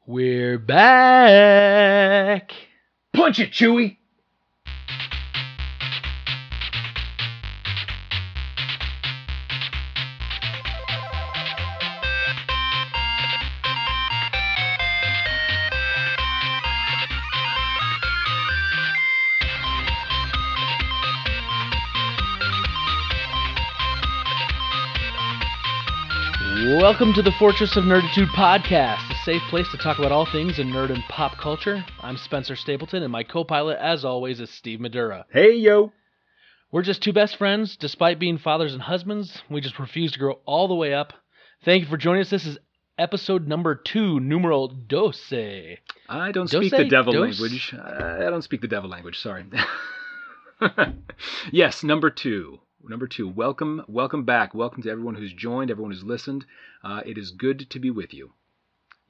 We're back. Punch it, Chewie! Welcome to the Fortress of Nerditude podcast, a safe place to talk about all things in nerd and pop culture. I'm Spencer Stapleton, and my co-pilot, as always, is Steve Madura. Hey, yo! We're just two best friends. Despite being fathers and husbands, we just refuse to grow all the way up. Thank you for joining us. This is episode number 2, numeral 12. I don't speak the devil language. I don't speak the devil language, sorry. Yes, number 2. Number 2, welcome back. Welcome to everyone who's joined, everyone who's listened. It is good to be with you.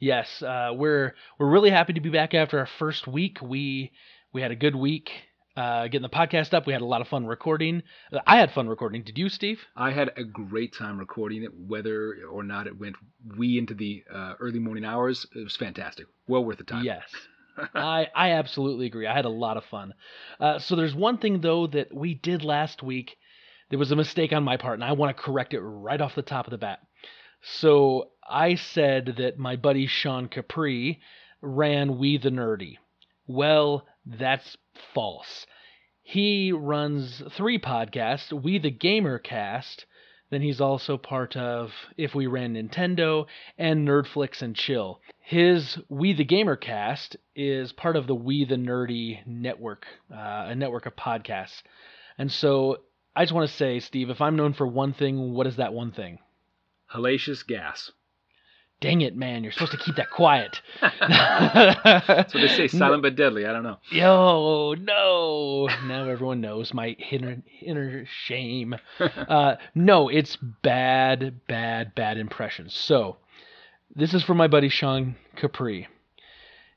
Yes, we're really happy to be back after our first week. We had a good week getting the podcast up. We had a lot of fun recording. I had fun recording. Did you, Steve? I had a great time recording it, whether or not it went into the early morning hours. It was fantastic. Well worth the time. Yes. I absolutely agree. I had a lot of fun. So there's one thing, though, that we did last week. There was a mistake on my part, and I want to correct it right off the top of the bat. So I said that my buddy Sean Capri ran We the Nerdy. Well, that's false. He runs 3 podcasts, We the Gamer Cast, then he's also part of If We Ran Nintendo, and Nerdflix and Chill. His We the Gamer Cast is part of the We the Nerdy network, a network of podcasts. And so I just want to say, Steve, if I'm known for one thing, what is that one thing? Hellacious gas. Dang it, man. You're supposed to keep that quiet. That's what they say, silent but deadly. I don't know. Yo, no. Now everyone knows my inner shame. No, it's bad impressions. So, this is from my buddy Sean Capri.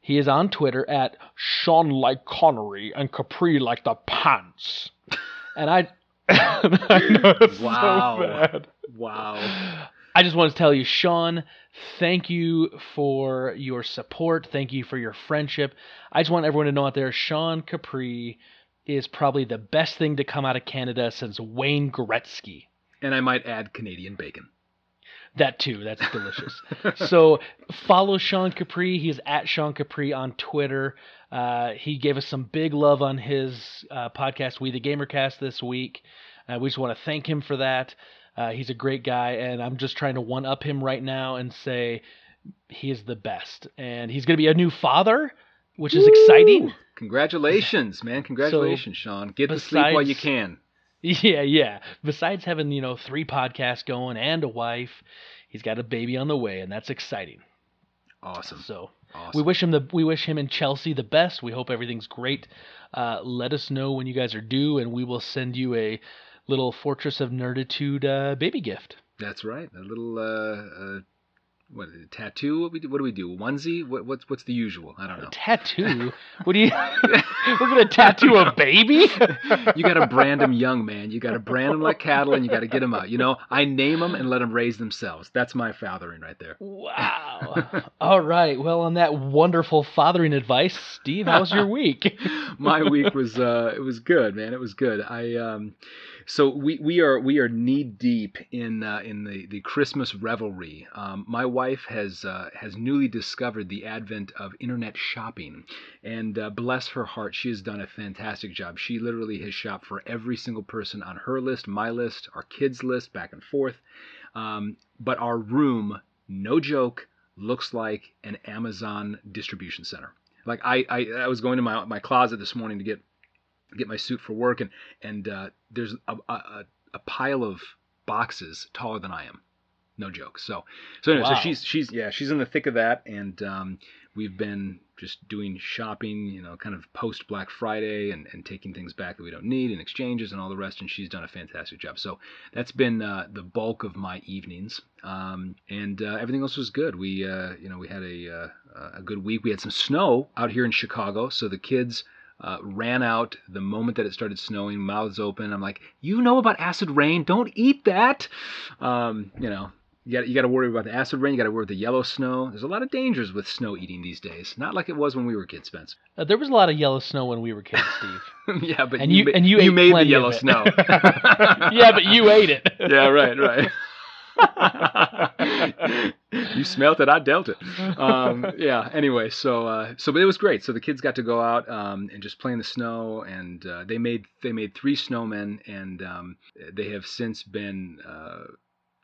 He is on Twitter at Sean like Connery and Capri like the pants. And I know it's Wow. so bad. Wow. I just want to tell you, Sean, thank you for your support. Thank you for your friendship. I just want everyone to know out there, Sean Capri is probably the best thing to come out of Canada since Wayne Gretzky. And I might add Canadian bacon. That too. That's delicious. So follow Sean Capri. He's at Sean Capri on Twitter. He gave us some big love on his podcast, We the Gamercast, this week. We just want to thank him for that. He's a great guy, and I'm just trying to one-up him right now and say he is the best. And he's going to be a new father, which is exciting. Congratulations, man. Congratulations, Sean. Get to sleep while you can. Yeah. Besides having, 3 podcasts going and a wife, he's got a baby on the way, and that's exciting. Awesome. So awesome. We wish him and Chelsea the best. We hope everything's great. Let us know when you guys are due, and we will send you a little Fortress of Nerditude baby gift. That's right. A little tattoo? What do we do? A onesie? What's the usual? I don't know. A tattoo? What do you? We're gonna tattoo a baby? You got to brand them young, man. You got to brand them like cattle, and you got to get them out. I name them and let them raise themselves. That's my fathering right there. Wow. All right. Well, on that wonderful fathering advice, Steve, how was your week? My week was it was good, man. It was good. So we are knee deep in the Christmas revelry. My wife has newly discovered the advent of internet shopping, and bless her heart, she has done a fantastic job. She literally has shopped for every single person on her list, my list, our kids' list, back and forth. But our room, no joke, looks like an Amazon distribution center. Like I was going to my closet this morning to get my suit for work, and there's a pile of boxes taller than I am. No joke. So anyway, wow. So she's in the thick of that, and we've been just doing shopping, kind of post Black Friday and taking things back that we don't need and exchanges and all the rest, and she's done a fantastic job. So that's been the bulk of my evenings, and everything else was good. We had a good week. We had some snow out here in Chicago, so the kids ran out the moment that it started snowing, mouths open. I'm like, you know about acid rain? Don't eat that. You got to worry about the acid rain. You got to worry about the yellow snow. There's a lot of dangers with snow eating these days. Not like it was when we were kids, Spence. There was a lot of yellow snow when we were kids, Steve. Yeah, but And you you ate made the plenty yellow of it. snow. Yeah, but you ate it. Yeah, right. You smelt it, I dealt it. Yeah. Anyway, but it was great. So the kids got to go out and just play in the snow, and they made 3 snowmen, and they have since been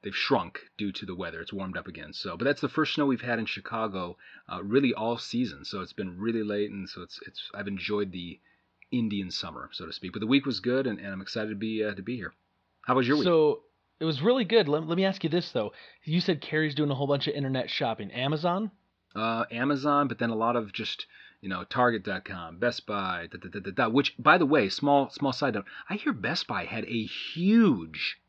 they've shrunk due to the weather. It's warmed up again. So, but that's the first snow we've had in Chicago, really all season. So it's been really late, and so it's I've enjoyed the Indian summer, so to speak. But the week was good, and I'm excited to be here. How was your week? So it was really good. Let me ask you this though. You said Carrie's doing a whole bunch of internet shopping. Amazon? Amazon, but then a lot of just Target.com, Best Buy, which, by the way, small side note, I hear Best Buy had a huge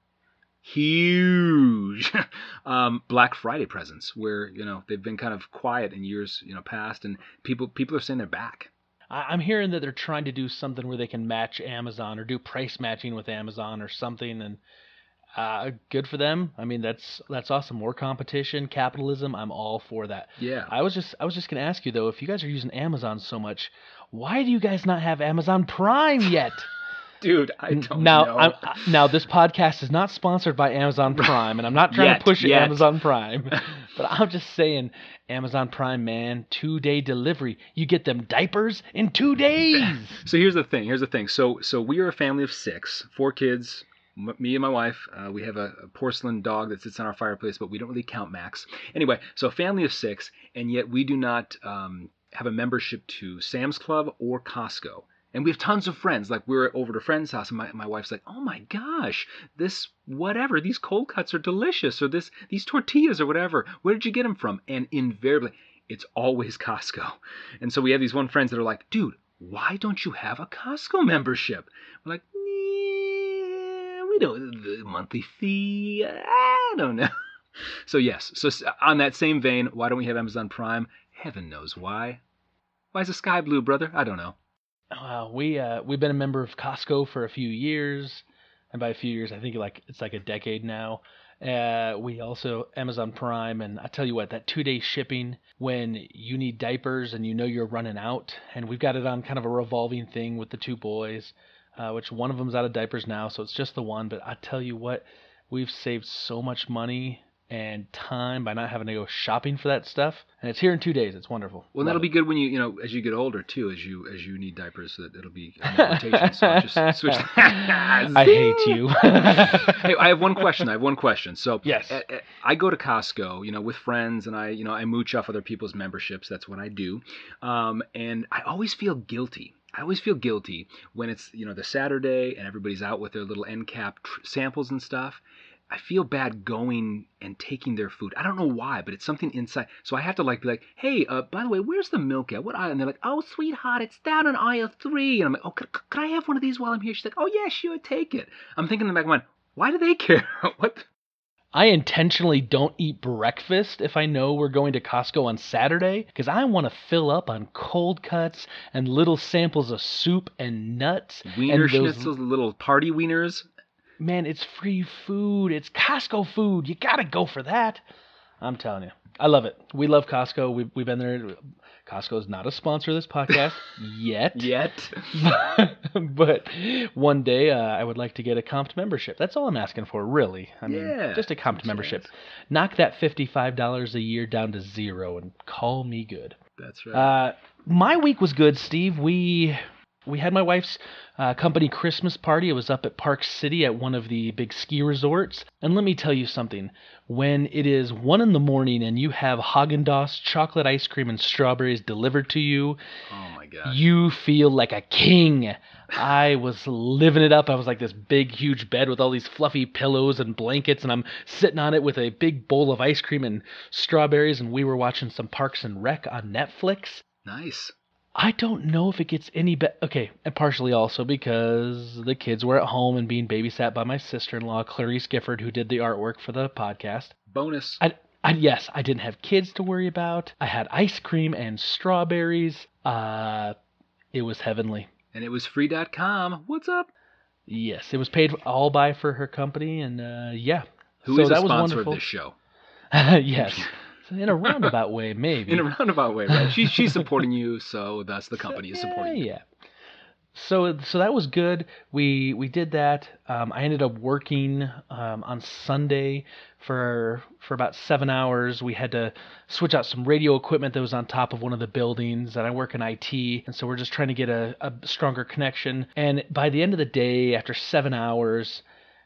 Black Friday presence where they've been kind of quiet in years past, and people are saying they're back. I'm hearing that they're trying to do something where they can match Amazon or do price matching with Amazon or something, and good for them. I mean, that's awesome. More competition, capitalism. I'm all for that. Yeah. I was just gonna ask you though, if you guys are using Amazon so much, why do you guys not have Amazon Prime yet? Dude, I don't know. Now, this podcast is not sponsored by Amazon Prime, and I'm not trying to push Amazon Prime, but I'm just saying, Amazon Prime, man, 2-day delivery. You get them diapers in 2 days. So here's the thing. So we are a family of 6, 4 kids, me and my wife. We have a porcelain dog that sits on our fireplace, but we don't really count Max. Anyway, so a family of 6, and yet we do not have a membership to Sam's Club or Costco. And we have tons of friends. Like, we're over to a friend's house, and my wife's like, "Oh my gosh, these cold cuts are delicious, or these tortillas or whatever. Where did you get them from?" And invariably, it's always Costco. And so we have these friends that are like, "Dude, why don't you have a Costco membership?" We're like, "We don't, the monthly fee, I don't know." So yes, so on that same vein, why don't we have Amazon Prime? Heaven knows why. Why is the sky blue, brother? I don't know. We've been a member of Costco for a few years, and by a few years, I think it's like a decade now. We also Amazon Prime, and I tell you what, that 2-day shipping when you need diapers and you're running out, and we've got it on kind of a revolving thing with the 2 boys, which one of them's out of diapers now, so it's just the one. But I tell you what, we've saved so much money and time by not having to go shopping for that stuff, and it's here in 2 days. It's wonderful. Well, that'll be good when as you get older too, as you need diapers, so that it'll be a rotation. So just switch. I hate you. Hey, I have one question. So yes, I go to Costco, with friends, and I mooch off other people's memberships. That's what I do, and I always feel guilty. When it's the Saturday and everybody's out with their little end cap samples and stuff. I feel bad going and taking their food. I don't know why, but it's something inside. So I have to be like, "Hey, by the way, where's the milk at? What aisle?" And they're like, "Oh, sweetheart, it's down in aisle 3. And I'm like, "Oh, could I have one of these while I'm here?" She's like, "Oh, yeah, sure, take it." I'm thinking in the back of my mind, why do they care? What? I intentionally don't eat breakfast if I know we're going to Costco on Saturday, because I want to fill up on cold cuts and little samples of soup and nuts. Wiener schnitzels, little party wieners. Man, it's free food. It's Costco food. You gotta go for that. I'm telling you. I love it. We love Costco. We've been there. Costco is not a sponsor of this podcast yet. But one day I would like to get a comped membership. That's all I'm asking for, really. I mean, just a comped membership. Knock that $55 a year down to 0 and call me good. That's right. My week was good, Steve. We had my wife's company Christmas party. It was up at Park City at one of the big ski resorts. And let me tell you something. When it is 1 a.m. and you have Haagen-Dazs chocolate ice cream and strawberries delivered to you, oh my gosh, you feel like a king. I was living it up. I was like this big, huge bed with all these fluffy pillows and blankets, and I'm sitting on it with a big bowl of ice cream and strawberries, and we were watching some Parks and Rec on Netflix. Nice. I don't know if it gets any better. Okay, and partially also because the kids were at home and being babysat by my sister-in-law, Clarice Gifford, who did the artwork for the podcast. Bonus. Yes, I didn't have kids to worry about. I had ice cream and strawberries. It was heavenly. And it was free.com. What's up? Yes, it was paid all by for her company, and yeah. Who is a sponsor of this show? Yes. In a roundabout way, In a maybe. roundabout way, right? She's supporting you, so thus the So, company is yeah, supporting you. yeah. So that was good. We did that. I ended up working on Sunday for about 7 hours. We had to switch out some radio equipment that was on top of one of the buildings, and I work in IT, and so we're just trying to get a stronger connection. And by the end of the day, after 7 hours,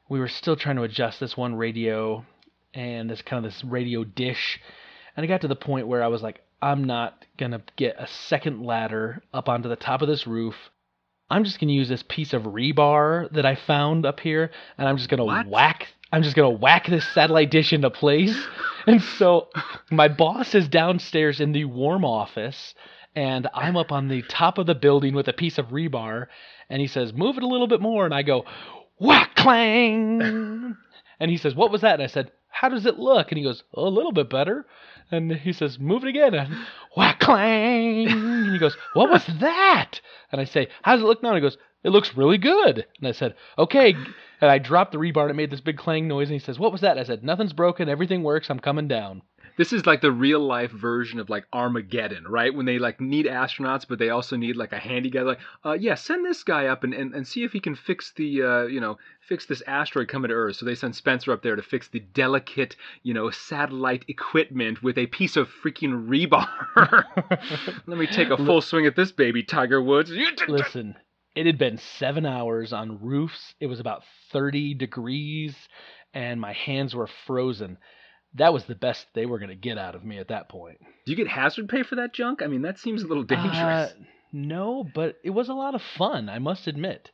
we were still trying to adjust this one radio and this radio dish. And I got to the point where I was like, I'm not gonna get a second ladder up onto the top of this roof. I'm just gonna use this piece of rebar that I found up here, and What? I'm just gonna whack this satellite dish into place. And so my boss is downstairs in the warm office, and I'm up on the top of the building with a piece of rebar, and he says, "Move it a little bit more," and I go, "Whack clang!" And he says, "What was that?" And I said, "How does it look?" And he goes, "A little bit better." And he says, "Move it again." And whack clang. And he goes, "What was that?" And I say, "How does it look now?" And he goes, "It looks really good." And I said, "Okay." And I dropped the rebar and it made this big clang noise. And he says, "What was that?" And I said, "Nothing's broken. Everything works. I'm coming down." This is like the real life version of like Armageddon, right? When they like need astronauts, but they also need like a handy guy. Like, yeah, send this guy up and see if he can fix the fix this asteroid coming to Earth. So they send Spencer up there to fix the delicate satellite equipment with a piece of freaking rebar. Let me take a full swing at this baby, Tiger Woods. Listen, it had been 7 hours on roofs. It was about 30 degrees, and my hands were frozen. That was the best they were going to get out of me at that point. Do you get hazard pay for that junk? I mean, that seems a little Uh, dangerous. no, but it was a lot of fun, I must admit.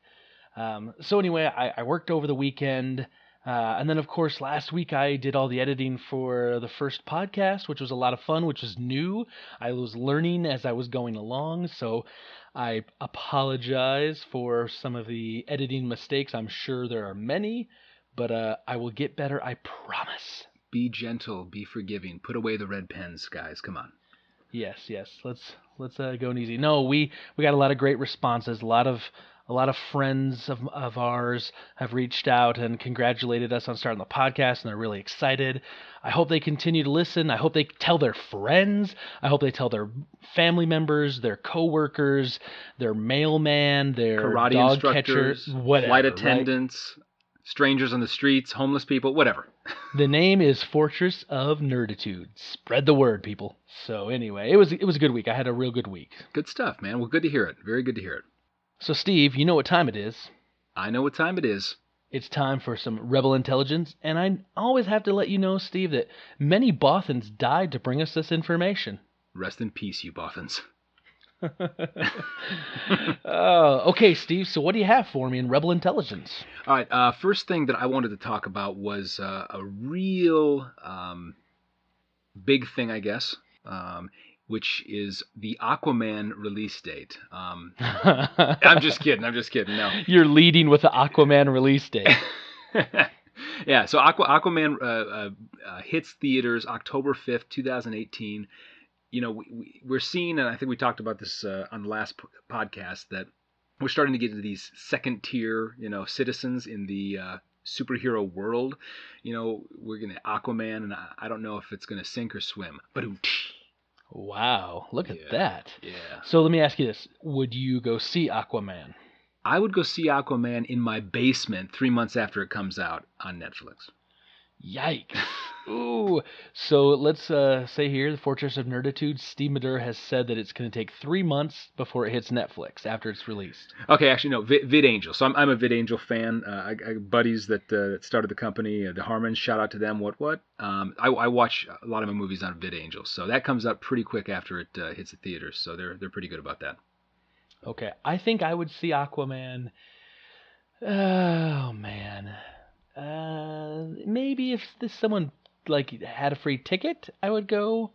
So anyway, I worked over the weekend, and then of course last week I did all the editing for the first podcast, which was a lot of fun, which was new. I was learning as I was going along, so I apologize for some of the editing mistakes. I'm sure there are many, but I will get better, I promise. Be gentle, be forgiving. Put away the red pens, guys. Come on. Yes, yes. Let's go easy. No, we got a lot of great responses. A lot of friends of ours have reached out and congratulated us on starting the podcast, and they're really excited. I hope they continue to listen. I hope they tell their friends. I hope they tell their family members, their coworkers, their mailman, their Karate dog catcher, instructors, flight whatever. Right? attendants, strangers on the streets, homeless people, whatever. The name is Fortress of Nerditude. Spread the word, people. So anyway, it was a good week. I had a real good week. Good stuff, man. Well, good to hear it. Very good to hear it. So Steve, you know what time it is. I know what time it is. It's time for some Rebel Intelligence, and I always have to let you know, Steve, that many Bothans died to bring us this information. Rest in peace, you Bothans. Okay, Steve, so what do you have for me in Rebel Intelligence? All right. First thing that I wanted to talk about was a real big thing, I guess, which is the Aquaman release date. I'm just kidding. I'm just kidding. No. You're leading with the Aquaman release date. Yeah. So Aquaman hits theaters October 5th, 2018. We're seeing, and I think we talked about this on the last podcast, that we're starting to get into these second tier, citizens in the superhero world. We're going to Aquaman, and I don't know if it's going to sink or swim. But Wow, look at that. yeah. So let me ask you this. Would you go see Aquaman? I would go see Aquaman in my basement 3 months after it comes out on Netflix. Yikes. Ooh. So let's say here, the Fortress of Nerditude, Steve Madure has said that it's going to take 3 months before it hits Netflix after it's released. Okay, actually, no, VidAngel. So I'm a VidAngel fan. I buddies that started the company, the Harmons. Shout out to them. What? I watch a lot of my movies on VidAngel. So that comes up pretty quick after it hits the theaters. So they're pretty good about that. Okay, I think I would see Aquaman. Oh man. Maybe if someone like had a free ticket, I would go.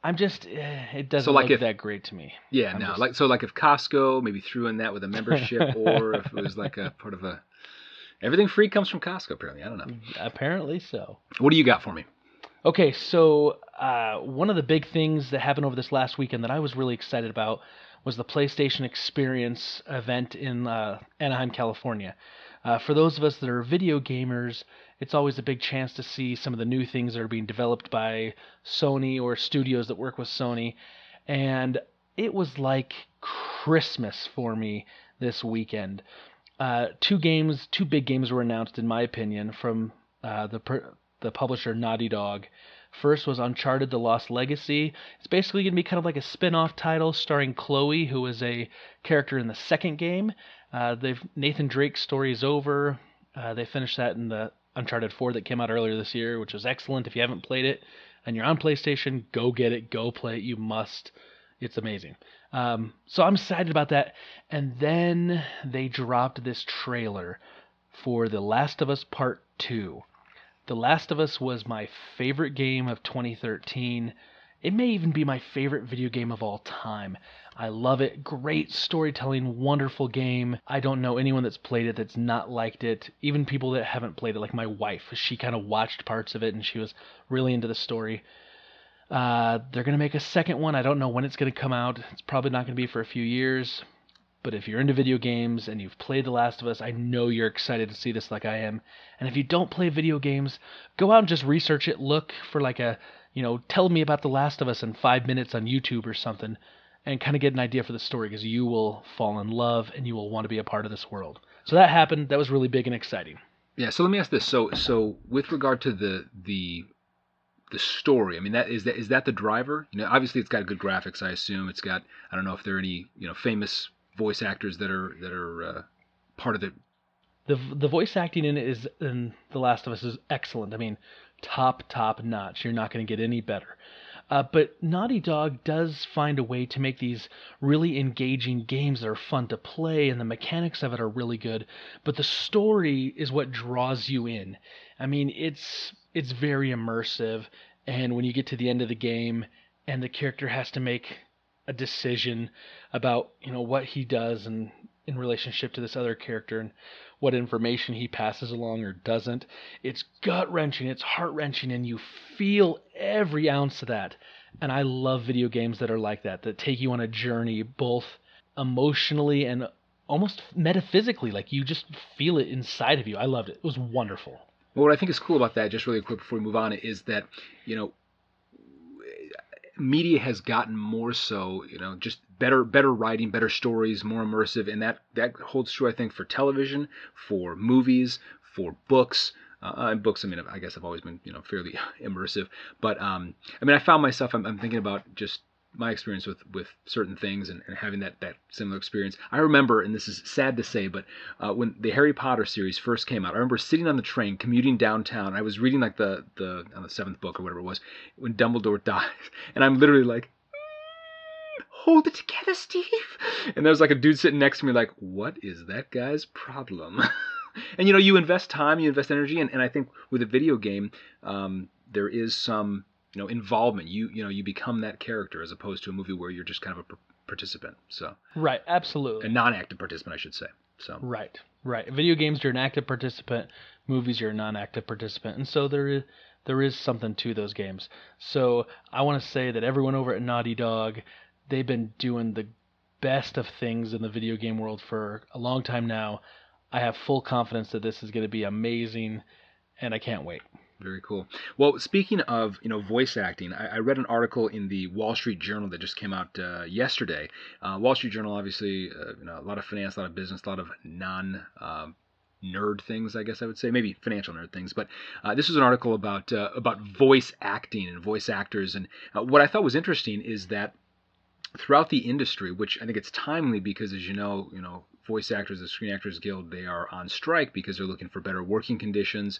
I'm just, it doesn't look that great to me. Yeah, no. Like if Costco maybe threw in that with a membership, or if it was like a part of a, everything free comes from Costco apparently. I don't know. Apparently so. What do you got for me? Okay, so one of the big things that happened over this last weekend that I was really excited about was the PlayStation Experience event in Anaheim, California. For those of us that are video gamers It's always a big chance to see some of the new things that are being developed by Sony or studios that work with Sony. And it was like Christmas for me this weekend. Two big games were announced, in my opinion, from the publisher Naughty Dog. First was Uncharted: The Lost Legacy. It's basically going to be kind of like a spin-off title starring Chloe, who was a character in the second game. Nathan Drake's story is over. They finished that in the Uncharted 4 that came out earlier this year, which was excellent. If you haven't played it and you're on PlayStation, go get it, go play it. You must. It's amazing. So I'm excited about that. And then they dropped this trailer for The Last of Us Part 2. The Last of Us was my favorite game of 2013. It may even be my favorite video game of all time. I love it. Great storytelling, wonderful game. I don't know anyone that's played it that's not liked it. Even people that haven't played it, like my wife. She kind of watched parts of it and she was really into the story. They're going to make a second one. I don't know when it's going to come out. It's probably not going to be for a few years. But if you're into video games and you've played The Last of Us, I know you're excited to see this like I am. And if you don't play video games, go out and just research it. Look for tell me about The Last of Us in 5 minutes on YouTube or something, and kind of get an idea for the story, because you will fall in love and you will want to be a part of this world. So that happened. That was really big and exciting. Yeah. So let me ask this. So with regard to the story, I mean, is that the driver? Obviously it's got good graphics. I assume it's got. I don't know if there are any famous voice actors that are part of it. The voice acting in The Last of Us is excellent. I mean, top notch. You're not going to get any better. But Naughty Dog does find a way to make these really engaging games that are fun to play, and the mechanics of it are really good. But the story is what draws you in. I mean, it's very immersive, and when you get to the end of the game, and the character has to make a decision about what he does and in relationship to this other character and what information he passes along or doesn't. It's gut-wrenching, it's heart-wrenching, and you feel every ounce of that. And I love video games that are like that take you on a journey, both emotionally and almost metaphysically. Like, you just feel it inside of you. I loved it. It was wonderful. Well, what I think is cool about that, just really quick before we move on, is that, media has gotten more so, just better writing, better stories, more immersive, and that holds true, I think, for television, for movies, for books. And books, I mean, I guess I've always been, fairly immersive. But I found myself, I'm thinking about just my experience with certain things and having that similar experience. I remember, and this is sad to say, but when the Harry Potter series first came out, I remember sitting on the train commuting downtown. I was reading like the on the seventh book or whatever it was, when Dumbledore dies, and I'm literally like, hold it together, Steve. And there was like a dude sitting next to me, like, what is that guy's problem? And you invest time, you invest energy, and I think with a video game, there is some involvement. You become that character, as opposed to a movie where you're just kind of a participant. So Right, absolutely. a non-active participant, I should say. So Right. Video games, you're an active participant. Movies, you're a non-active participant. And so there is something to those games. So I want to say that everyone over at Naughty Dog, they've been doing the best of things in the video game world for a long time now. I have full confidence that this is going to be amazing, and I can't wait. Very cool. Well, speaking of voice acting, I read an article in the Wall Street Journal that just came out yesterday. Wall Street Journal, obviously, a lot of finance, a lot of business, a lot of nerd things, I guess I would say, maybe financial nerd things. But this was an article about voice acting and voice actors, and what I thought was interesting is that throughout the industry, which I think it's timely because, as you know, voice actors, the Screen Actors Guild, they are on strike because they're looking for better working conditions,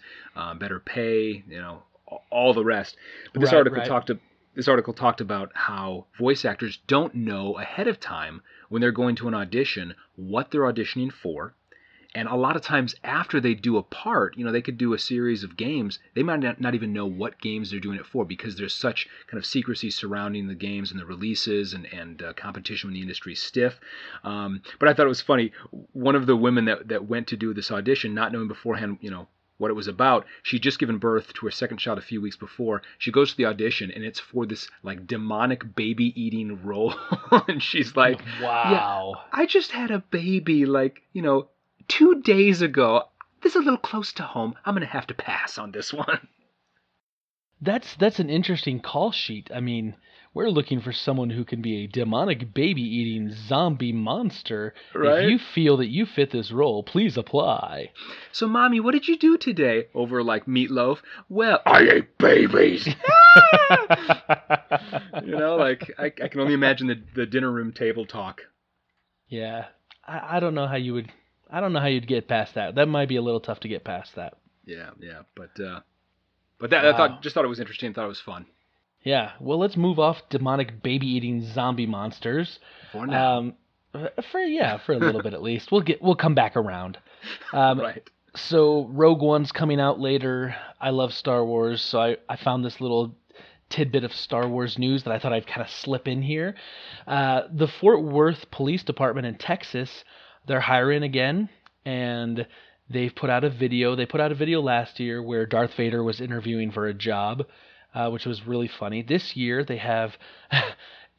better pay, all the rest. But this article talked about how voice actors don't know ahead of time when they're going to an audition what they're auditioning for. And a lot of times after they do a part, they could do a series of games. They might not even know what games they're doing it for, because there's such kind of secrecy surrounding the games and the releases, and competition in the industry is stiff. But I thought it was funny. One of the women that went to do this audition, not knowing beforehand, what it was about, she'd just given birth to her second child a few weeks before. She goes to the audition, and it's for this like demonic baby eating role. And she's like, wow. Yeah, I just had a baby, 2 days ago. this is a little close to home. I'm going to have to pass on this one. That's an interesting call sheet. I mean, we're looking for someone who can be a demonic baby-eating zombie monster. If Right? you feel that you fit this role, please apply. So, Mommy, what did you do today? Over like meatloaf? Well, I ate babies. Like I can only imagine the dinner room table talk. Yeah, I don't know how you would. I don't know how you'd get past that. That might be a little tough to get past that. Yeah, but that I Wow. thought it was interesting. Thought it was fun. Yeah. Well, let's move off demonic baby-eating zombie monsters. For now, Um, for a little bit at least. We'll come back around. right? So Rogue One's coming out later. I love Star Wars, so I found this little tidbit of Star Wars news that I thought I'd kind of slip in here. The Fort Worth Police Department in Texas, they're hiring again, and they've put out a video. They put out a video last year where Darth Vader was interviewing for a job, which was really funny. This year they have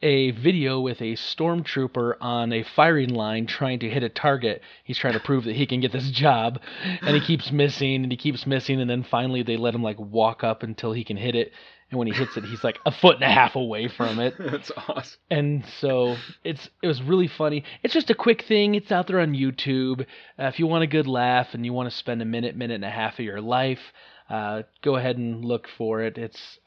a video with a stormtrooper on a firing line trying to hit a target. He's trying to prove that he can get this job, and he keeps missing and he keeps missing, and then finally they let him like walk up until he can hit it. And when he hits it, he's like a foot and a half away from it. That's awesome. And so it was really funny. It's just a quick thing. It's out there on YouTube. If you want a good laugh and you want to spend a minute and a half of your life, go ahead and look for it.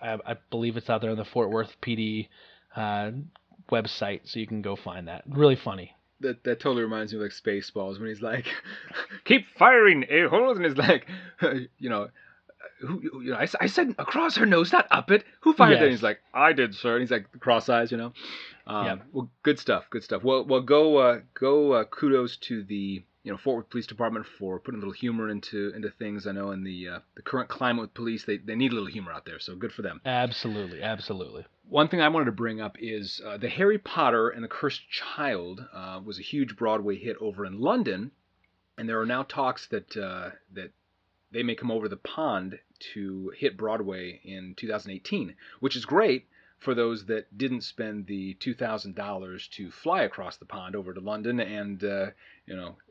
I believe it's out there on the Fort Worth PD website, so you can go find that. Really funny. That totally reminds me of like Spaceballs when he's like, "Keep firing, a-holes," and he's like, I said across her nose, not up it. Who fired Yes. that? And he's like, I did, sir. And he's like, cross eyes, Yep. Well, good stuff. Well, go kudos to the Fort Worth Police Department for putting a little humor into things. I know in the current climate with police, they need a little humor out there. So good for them. Absolutely. One thing I wanted to bring up is the Harry Potter and the Cursed Child was a huge Broadway hit over in London, and there are now talks that they may come over the pond to hit Broadway in 2018, which is great for those that didn't spend the $2,000 to fly across the pond over to London and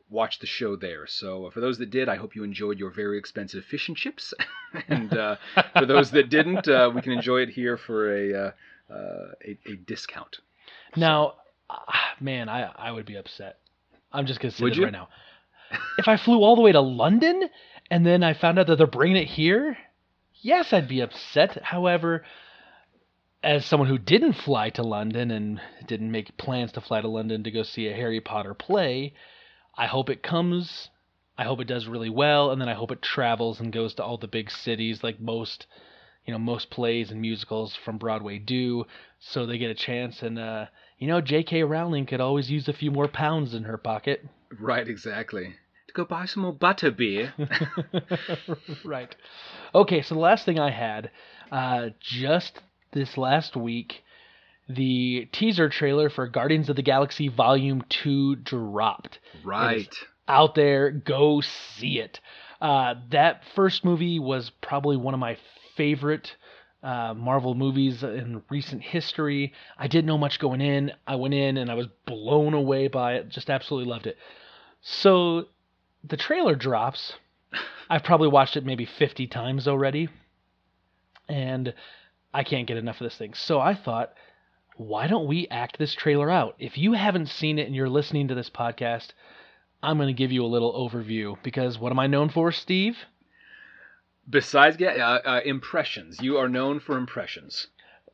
watch the show there. So for those that did, I hope you enjoyed your very expensive fish and chips. And for those that didn't, we can enjoy it here for a discount. Now, man, I would be upset. I'm just gonna say Would this you? right now. If I flew all the way to London and then I found out that they're bringing it here, yes, I'd be upset. However, as someone who didn't fly to London and didn't make plans to fly to London to go see a Harry Potter play, I hope it comes. I hope it does really well, and then I hope it travels and goes to all the big cities like most plays and musicals from Broadway do, so they get a chance. And J.K. Rowling could always use a few more pounds in her pocket. Right, exactly. To go buy some more butterbeer. Right. Okay, so the last thing I had, just this last week, the teaser trailer for Guardians of the Galaxy Volume 2 dropped. Right. It is out there. Go see it. That first movie was probably one of my favorite Marvel movies in recent history. I didn't know much going in. I went in and I was blown away by it. Just absolutely loved it. So the trailer drops. I've probably watched it maybe 50 times already, and I can't get enough of this thing. So I thought, why don't we act this trailer out? If you haven't seen it and you're listening to this podcast, I'm going to give you a little overview, because what am I known for, Steve? Besides impressions, you are known for impressions.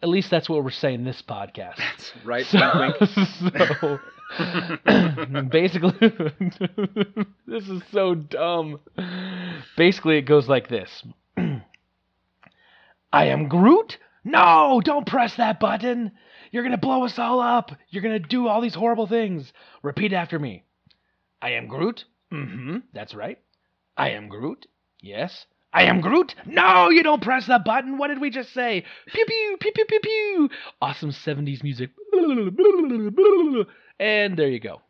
At least that's what we're saying this podcast. That's right. So, Wink. Basically, this is so dumb. Basically, it goes like this. I am Groot? No, don't press that button. You're going to blow us all up. You're going to do all these horrible things. Repeat after me. I am Groot? Mm-hmm, that's right. I am Groot? Yes. I am Groot? No, you don't press the button. What did we just say? Pew, pew, pew, pew, pew, pew. Awesome 70s music. And there you go.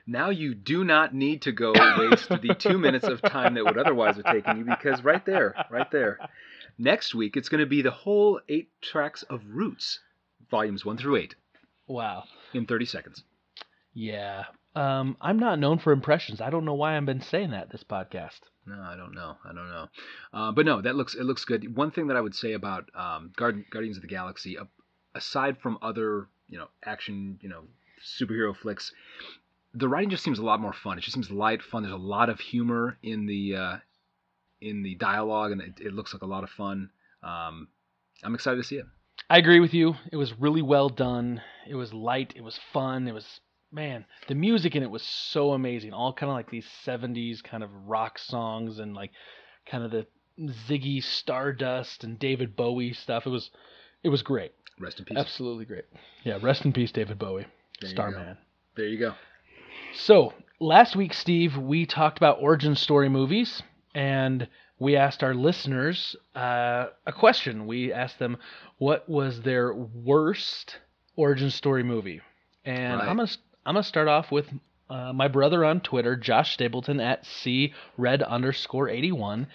Now you do not need to go waste the 2 minutes of time that would otherwise have taken you, because right there. Next week, it's going to be the whole 8 tracks of Roots, volumes 1 through 8. Wow. In 30 seconds. Yeah. I'm not known for impressions. I don't know why I've been saying that this podcast. No, I don't know. I don't know. But no, it looks good. One thing that I would say about Guardians of the Galaxy, aside from other action superhero flicks, the writing just seems a lot more fun. It just seems light, fun. There's a lot of humor in the dialogue, and it looks like a lot of fun. Um, I'm excited to see it. I agree with you. It was really well done. It was light. It was fun. It was, man, the music in it was so amazing. All kind of like these 70s kind of rock songs and like kind of the Ziggy Stardust and David Bowie stuff. It was great. Rest in peace. Absolutely great. Yeah, rest in peace, David Bowie. There you go. Starman. There you go. So, last week, Steve, we talked about origin story movies, and we asked our listeners a question. We asked them what was their worst origin story movie. And Right. I'm gonna start off with my brother on Twitter, Josh Stapleton at cred_81,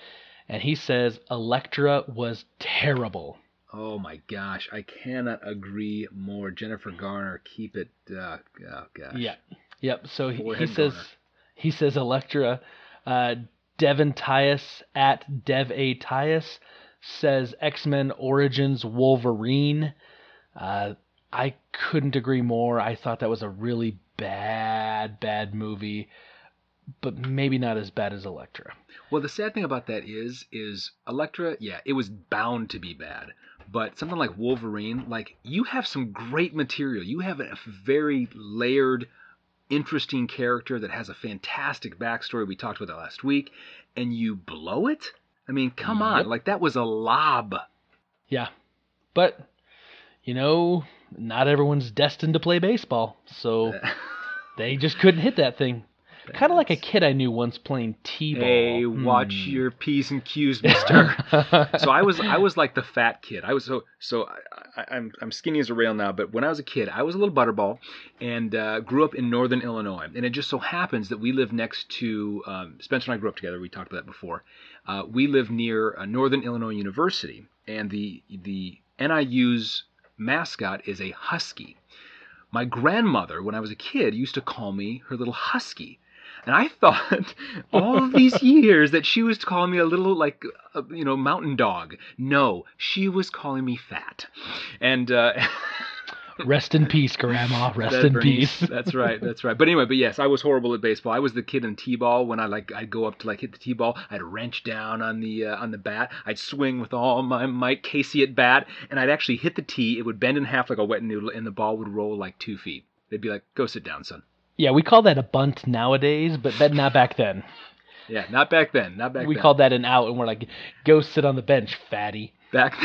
and he says Elektra was terrible. Oh my gosh, I cannot agree more. Jennifer Garner, keep it. Oh gosh. Yeah. Yep. So he Forehead says Garner. he says Elektra. Devin Tyus at Dev A Tyus says X-Men Origins Wolverine. I couldn't agree more. I thought that was a really bad movie, but maybe not as bad as Elektra. Well, the sad thing about that is Elektra. Yeah, it was bound to be bad. But something like Wolverine, like you have some great material. You have a very layered, interesting character that has a fantastic backstory. We talked about that last week, and you blow it. I mean, come on, Yep. like that was a lob. Yeah, but not everyone's destined to play baseball, so they just couldn't hit that thing. Kind of like a kid I knew once playing t-ball. Hey, watch your P's and Q's, mister. So I was like the fat kid. I was I'm skinny as a rail now, but when I was a kid, I was a little butterball, and grew up in northern Illinois. And it just so happens that we live next to Spencer and I grew up together. We talked about that before. We live near Northern Illinois University, and the NIU's mascot is a husky. My grandmother, when I was a kid, used to call me her little husky. And I thought all of these years that she was calling me a little mountain dog. No, she was calling me fat. And Rest in peace, Grandma. Rest in peace. That's right. But anyway, yes, I was horrible at baseball. I was the kid in t-ball when I'd go up to hit the t-ball. I'd wrench down on the bat. I'd swing with all my might, Casey at bat, and I'd actually hit the tee. It would bend in half like a wet noodle, and the ball would roll like 2 feet. They'd be like, "Go sit down, son." Yeah, we call that a bunt nowadays, but not back then. Yeah, not back then. We called that an out, and we're like, "Go sit on the bench, fatty." Back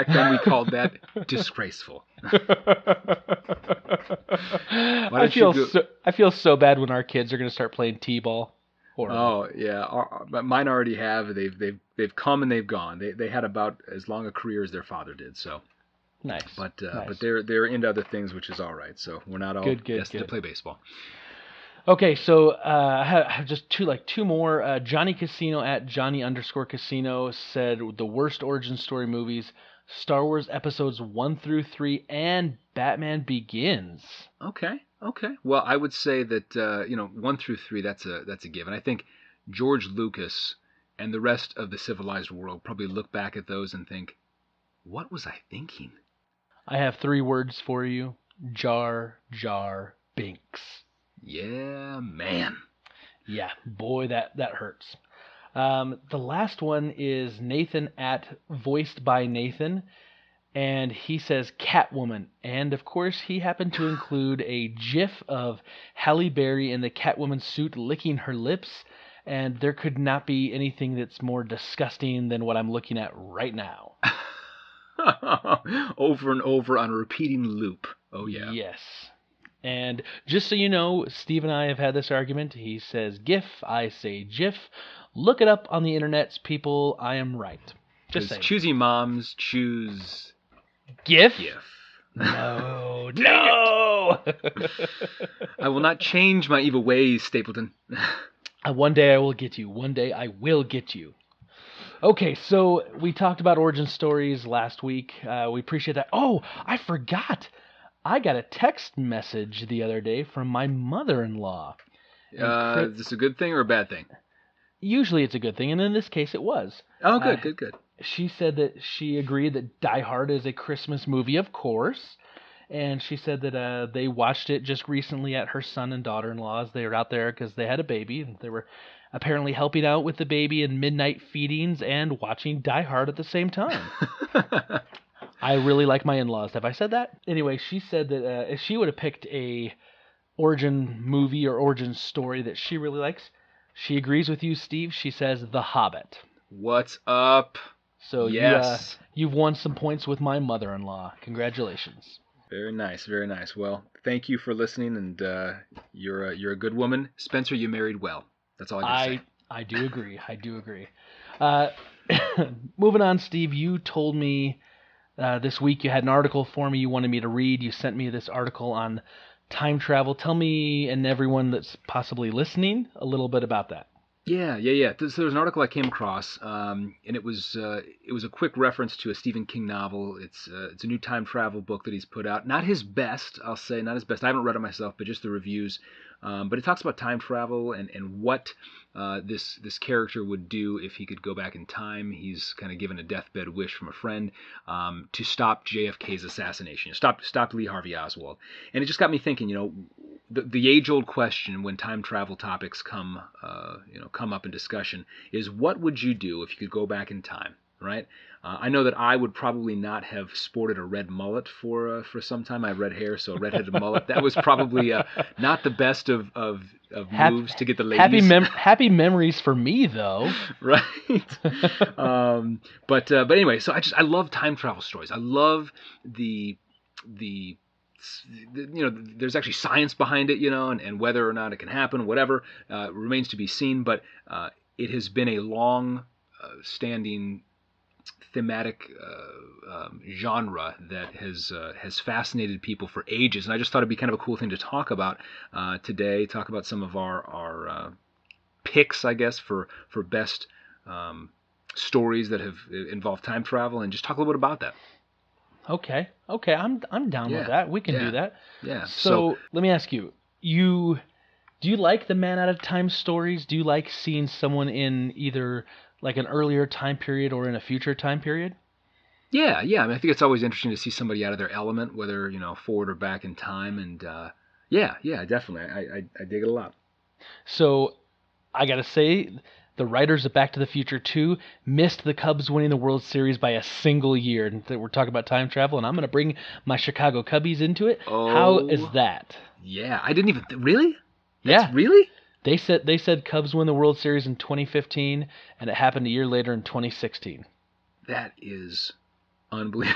then, we called that disgraceful. I feel so bad when our kids are going to start playing t-ball. Horrible. Oh yeah, mine already have. They've come and they've gone. They had about as long a career as their father did. So nice. But nice. they're into other things, which is all right. So we're not all destined to play baseball. Okay, so I have just two more. Johnny Casino at Johnny_Casino said the worst origin story movies: Star Wars Episodes 1 through 3 and Batman Begins. Okay. Well, I would say that 1 through 3 that's a given. I think George Lucas and the rest of the civilized world probably look back at those and think, "What was I thinking?" I have 3 words for you: Jar Jar Binks. Yeah, man. Yeah, boy, that hurts. The last one is Nathan at Voiced by Nathan, and he says Catwoman. And of course, he happened to include a GIF of Halle Berry in the Catwoman suit licking her lips, and there could not be anything that's more disgusting than what I'm looking at right now. Over and over on a repeating loop. Oh, yeah. Yes. And just so you know, Steve and I have had this argument. He says GIF, I say GIF. Look it up on the internets, people. I am right. Just saying. Choosy moms choose GIF? GIF. No, no! I will not change my evil ways, Stapleton. One day I will get you. One day I will get you. Okay, so we talked about origin stories last week. We appreciate that. Oh, I forgot. I got a text message the other day from my mother-in-law. Is this a good thing or a bad thing? usually it's a good thing, and in this case it was. Oh, Uh, good, good, good. she said that she agreed that Die Hard is a Christmas movie, of course. And she said that they watched it just recently at her son and daughter-in-law's. They were out there because they had a baby, and they were apparently helping out with the baby in midnight feedings and watching Die Hard at the same time. I really like my in-laws. Have I said that? Anyway, she said that if she would have picked a origin movie or origin story that she really likes, she agrees with you, Steve. She says The Hobbit. What's up? So Yes. you've won some points with my mother-in-law. Congratulations. Very nice, very nice. Well, thank you for listening, and you're a good woman, Spencer. You married well. That's all I can say. I do agree. I do agree. Uh, moving on, Steve. You told me this week you had an article for me you wanted me to read. You sent me this article on time travel. Tell me and everyone that's possibly listening a little bit about that. Yeah. So there was an article I came across, and it was a quick reference to a Stephen King novel. It's a new time travel book that he's put out. Not his best, I'll say, not his best. I haven't read it myself, but just the reviews. But it talks about time travel and what this character would do if he could go back in time. He's kind of given a deathbed wish from a friend to stop JFK's assassination, stop Lee Harvey Oswald. And it just got me thinking, the age-old question when time travel topics come up in discussion is, what would you do if you could go back in time, right? I know that I would probably not have sported a red mullet for some time. I have red hair, so a red-headed mullet. That was probably not the best of moves to get the ladies. Happy memories for me, though. Right. But anyway, so I love time travel stories. I love the there's actually science behind it, and whether or not it can happen, whatever, remains to be seen. But it has been a long-standing thematic genre that has fascinated people for ages, and I just thought it'd be kind of a cool thing to talk about today. Talk about some of our picks, I guess, for best stories that have involved time travel, and just talk a little bit about that. Okay, I'm down with that. We can do that. Yeah. So let me ask you, do you like the man out of time stories? Do you like seeing someone in either like an earlier time period or in a future time period? Yeah. I mean, I think it's always interesting to see somebody out of their element, whether forward or back in time, and yeah, definitely, I dig it a lot. So I gotta say, the writers of Back to the Future 2 missed the Cubs winning the World Series by a single year. And we're talking about time travel, and I'm going to bring my Chicago Cubbies into it. Oh, how is that? Yeah, I didn't even... Really? Yeah. Really? They said Cubs win the World Series in 2015, and it happened a year later in 2016. That is unbelievable.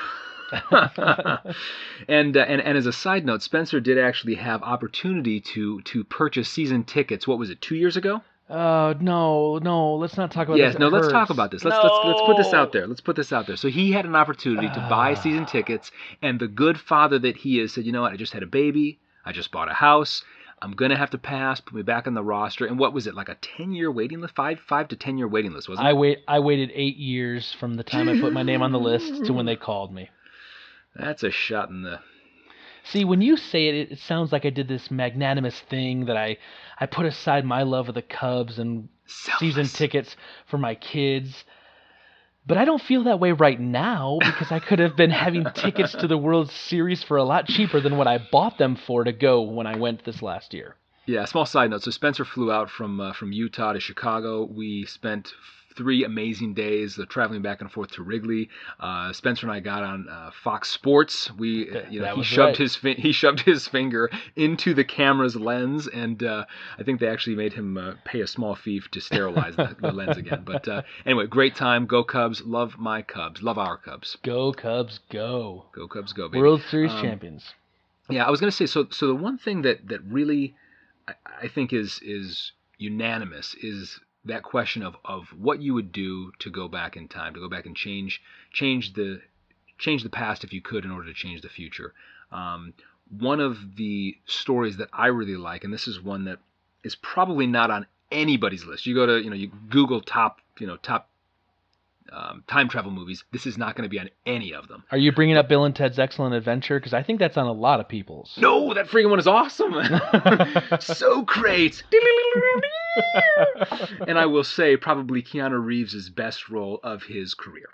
and as a side note, Spencer did actually have opportunity to purchase season tickets. What was it, 2 years ago? No, let's not talk about this. Yes, no, let's talk about this. Let's put this out there. Let's put this out there. So he had an opportunity to buy season tickets, and the good father that he is said, you know what, I just had a baby, I just bought a house, I'm going to have to pass, put me back on the roster. And what was it, like a 10-year waiting list? 5 to 10-year waiting list, wasn't it? I waited 8 years from the time I put my name on the list to when they called me. That's a shot in the... See, when you say it, it sounds like I did this magnanimous thing that I put aside my love of the Cubs and season tickets for my kids. But I don't feel that way right now because I could have been having tickets to the World Series for a lot cheaper than what I bought them for to go when I went this last year. Yeah, small side note. So Spencer flew out from Utah to Chicago. We spent 3 amazing days traveling back and forth to Wrigley. Spencer and I got on Fox Sports. He shoved his finger into the camera's lens, and I think they actually made him pay a small fee to sterilize the lens again. But anyway, great time. Go Cubs. Love my Cubs. Love our Cubs. Go Cubs, go. Go Cubs, go, baby. World Series champions. Yeah, I was going to say, so the one thing that really I think is unanimous is that question of what you would do to go back in time, to go back and change the past if you could in order to change the future. One of the stories that I really like, and this is one that is probably not on anybody's list. You go to you Google top time travel movies. This is not going to be on any of them. Are you bringing up Bill and Ted's Excellent Adventure? Because I think that's on a lot of people's. No, that freaking one is awesome. So great. And I will say probably Keanu Reeves' best role of his career.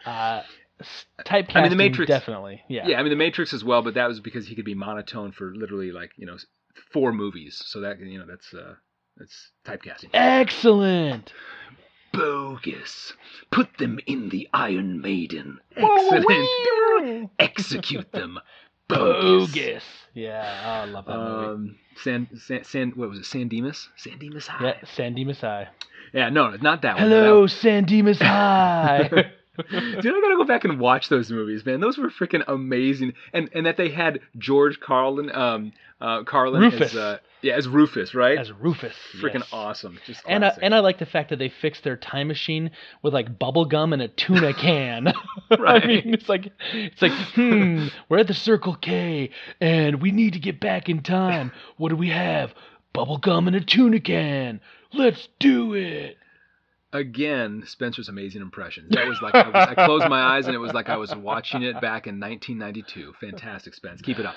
Typecasting, I mean, The Matrix. definitely. Yeah. Yeah, I mean, The Matrix as well, but that was because he could be monotone for literally 4 movies. So that that's typecasting. Excellent. Bogus. Put them in the Iron Maiden. Excellent. Execute them. Bogus. Yeah, oh, I love that movie. What was it? San Dimas? San Dimas High. Yeah, San Dimas High. Yeah, no, not that one. Hello, San Dimas High. Dude, I gotta go back and watch those movies, man. Those were freaking amazing, and that they had George Carlin, Rufus. as Rufus, right? As Rufus. Freaking yes. awesome, just And classic. I like the fact that they fixed their time machine with like bubble gum and a tuna can. Right. I mean, it's like, we're at the Circle K and we need to get back in time. What do we have? Bubble gum and a tuna can. Let's do it. Again, Spencer's amazing impressions. That was like I closed my eyes and it was like I was watching it back in 1992. Fantastic, Spence. Keep it up.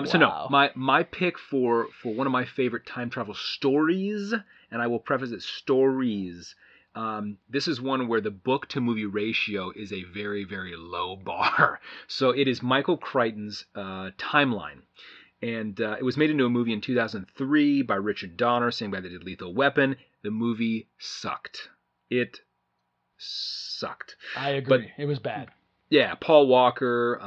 So no, Wow. my pick for one of my favorite time travel stories, and I will preface it stories. This is one where the book to movie ratio is a very, very low bar. So it is Michael Crichton's Timeline. And it was made into a movie in 2003 by Richard Donner, same guy that did Lethal Weapon. The movie sucked. It sucked. I agree. But it was bad. yeah, Paul Walker,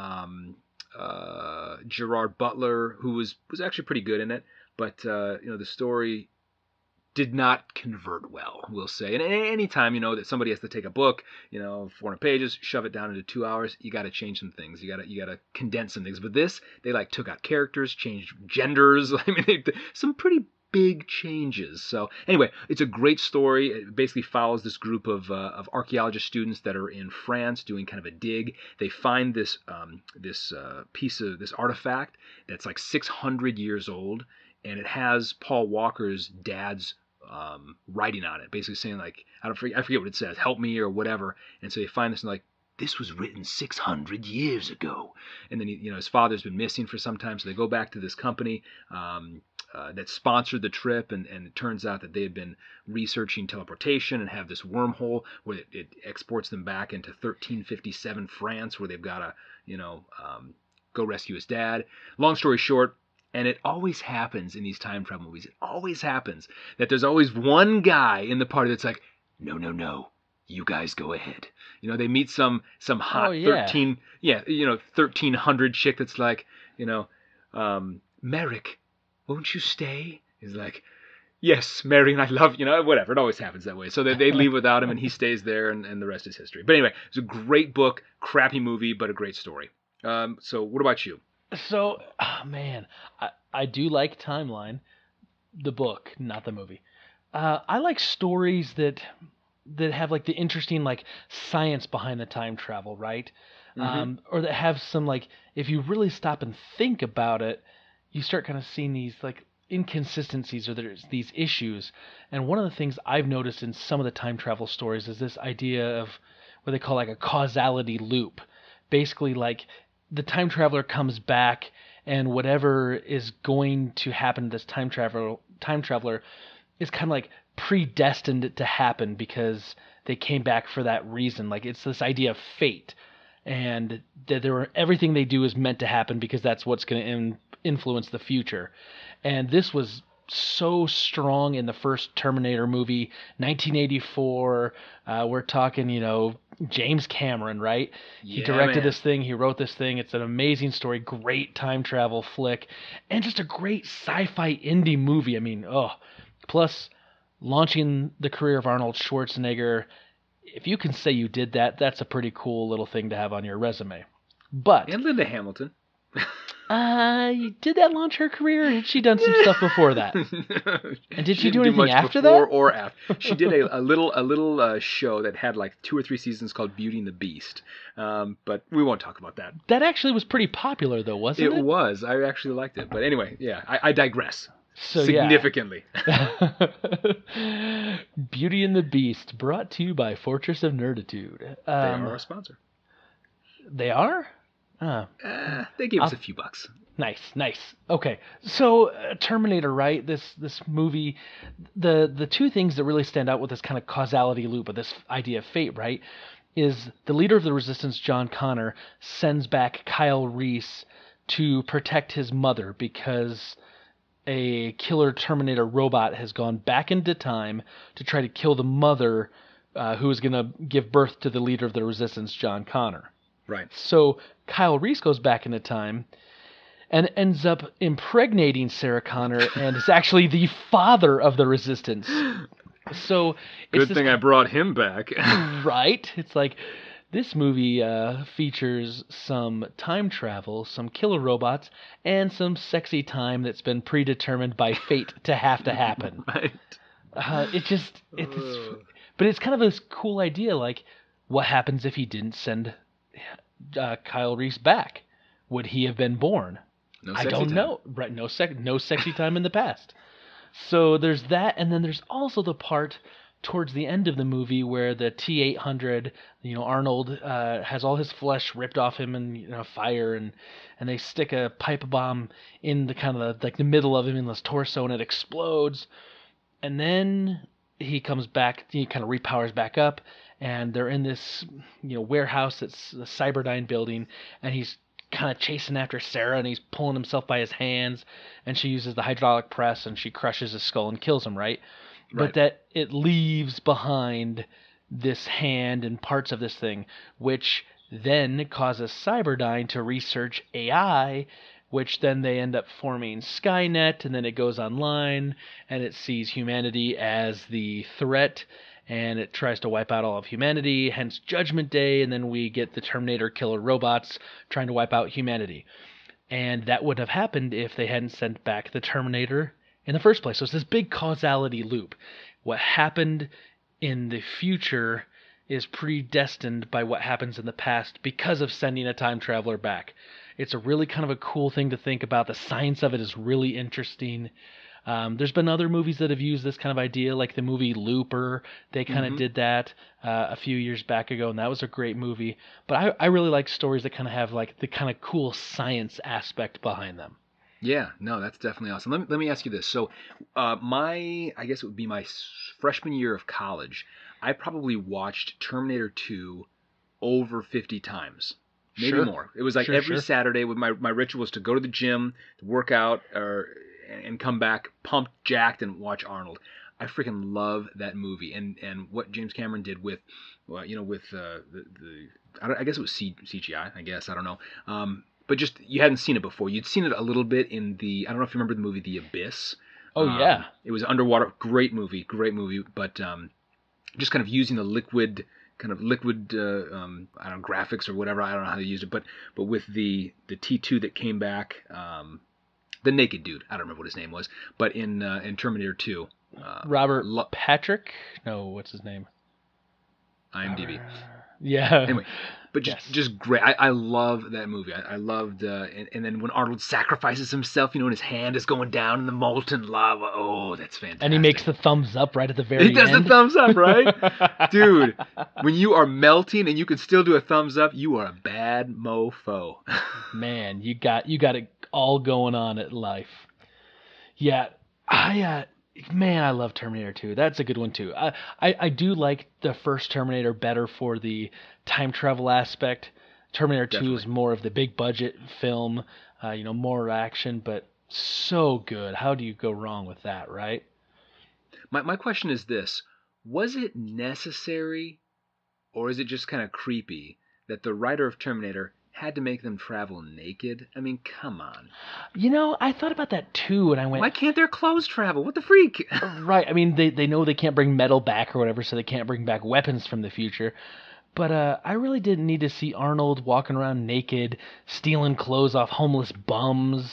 Gerard Butler, who was actually pretty good in it, but the story did not convert well, we'll say. And any time that somebody has to take a book, 400 pages, shove it down into 2 hours, you got to change some things. You got to condense some things. But this, they took out characters, changed genders. I mean, some pretty big changes. So anyway, it's a great story. It basically follows this group of archaeologist students that are in France doing kind of a dig. They find this piece of this artifact that's like 600 years old, and it has Paul Walker's dad's writing on it, basically saying like, I forget what it says, help me or whatever. And so they find this and like, this was written 600 years ago. And then his father's been missing for some time, so they go back to this company that sponsored the trip, and it turns out that they had been researching teleportation and have this wormhole where it exports them back into 1357 France, where they've got to go rescue his dad. Long story short, and it always happens in these time travel movies, it always happens that there's always one guy in the party that's like, no, you guys go ahead. They meet some hot 1300 chick that's like, Merrick, won't you stay? He's like, yes, Marion, I love you. Whatever. It always happens that way. So they leave without him, and he stays there, and the rest is history. But anyway, it's a great book, crappy movie, but a great story. So what about you? So, man, I do like Timeline, the book, not the movie. I like stories that have like the interesting like science behind the time travel, right? Mm-hmm. Or that have some like, if you really stop and think about it, you start kind of seeing these like inconsistencies, or there's these issues. And one of the things I've noticed in some of the time travel stories is this idea of what they call like a causality loop. Basically, like the time traveler comes back, and whatever is going to happen to this time traveler is kind of like predestined to happen because they came back for that reason. Like it's this idea of fate, and that everything they do is meant to happen because that's what's going to influence the future. And this was so strong in the first Terminator movie, 1984. We're talking, James Cameron, right? He directed this thing, he wrote this thing. It's an amazing story, great time travel flick, and just a great sci-fi indie movie. I mean, plus launching the career of Arnold Schwarzenegger. If you can say you did that, that's a pretty cool little thing to have on your resume. But And Linda Hamilton. did that launch her career, or had she done some stuff before that? And did she do didn't anything much after before that? or after. She did a little show that had like 2 or 3 seasons called Beauty and the Beast. But we won't talk about that. That actually was pretty popular, though, wasn't it? It was. I actually liked it. But anyway, yeah, I digress. So, significantly. Yeah. Beauty and the Beast, brought to you by Fortress of Nerditude. They are our sponsor. They are? Uh, They gave us a I'll few bucks. Nice. Okay, so Terminator, right? This movie, the two things that really stand out with this kind of causality loop of this idea of fate, right, is the leader of the Resistance, John Connor, sends back Kyle Reese to protect his mother because a killer Terminator robot has gone back into time to try to kill the mother, who is going to give birth to the leader of the Resistance, John Connor. Right. So Kyle Reese goes back into time and ends up impregnating Sarah Connor and is actually the father of the Resistance. So it's Good this thing I brought him back. right. It's like this movie features some time travel, some killer robots, and some sexy time that's been predetermined by fate to have to happen. Right. It's but it's kind of this cool idea. Like, what happens if he didn't send Kyle Reese back? Would he have been born? No I sexy don't time. know. Right, no sexy time in the past. So there's that, and then there's also the part towards the end of the movie where the T-800, Arnold has all his flesh ripped off him in fire, and they stick a pipe bomb in the kind of like the middle of him in his torso, and it explodes, and then he comes back, he kind of repowers back up, and they're in this warehouse that's the Cyberdyne building, and he's kind of chasing after Sarah, and he's pulling himself by his hands, and she uses the hydraulic press, and she crushes his skull and kills him, right? But Right. that it leaves behind this hand and parts of this thing, which then causes Cyberdyne to research AI, which then they end up forming Skynet, and then it goes online, and it sees humanity as the threat, and it tries to wipe out all of humanity, hence Judgment Day, and then we get the Terminator killer robots trying to wipe out humanity. And that would have happened if they hadn't sent back the Terminator in the first place. So it's this big causality loop. What happened in the future is predestined by what happens in the past because of sending a time traveler back. It's a really kind of a cool thing to think about. The science of it is really interesting. There's been other movies that have used this kind of idea, like the movie Looper. They kind of did that a few years back ago, and that was a great movie. But I really like stories that kind of have like the kind of cool science aspect behind them. Yeah, no, that's definitely awesome. Let me ask you this. So, I guess it would be my freshman year of college. I probably watched Terminator 2 over 50 times, maybe Sure. more. It was like Sure, every sure. Saturday with my ritual was to go to the gym, to work out, and come back pumped, jacked, and watch Arnold. I freaking love that movie, and what James Cameron did with, well, with I guess it was CGI. I guess I don't know. But just you hadn't seen it before. You'd seen it a little bit in I don't know if you remember the movie The Abyss. Oh yeah. It was underwater. Great movie. But just kind of using the liquid I don't know, graphics or whatever. I don't know how they used it, but with the T2 that came back, the naked dude. I don't remember what his name was, but in Terminator 2, Robert Patrick? No, what's his name? IMDb. Yeah. Anyway, but Yes. just great. I love that movie. I loved, and then when Arnold sacrifices himself, and his hand is going down in the molten lava. Oh, that's fantastic. And he makes the thumbs up right at the very end. He does the thumbs up, right? Dude, when you are melting and you can still do a thumbs up, you are a bad mofo. Man, you got it all going on at life. Yeah, I love Terminator 2. That's a good one too. I do like the first Terminator better for the time travel aspect. Terminator 2 is Definitely. more of the big budget film, more action, but so good. How do you go wrong with that, right? My question is this: was it necessary, or is it just kind of creepy that the writer of Terminator had to make them travel naked? I mean, come on. I thought about that too, and I went, Why can't their clothes travel? What the freak? right. I mean, they know they can't bring metal back or whatever, so they can't bring back weapons from the future. But I really didn't need to see Arnold walking around naked, stealing clothes off homeless bums.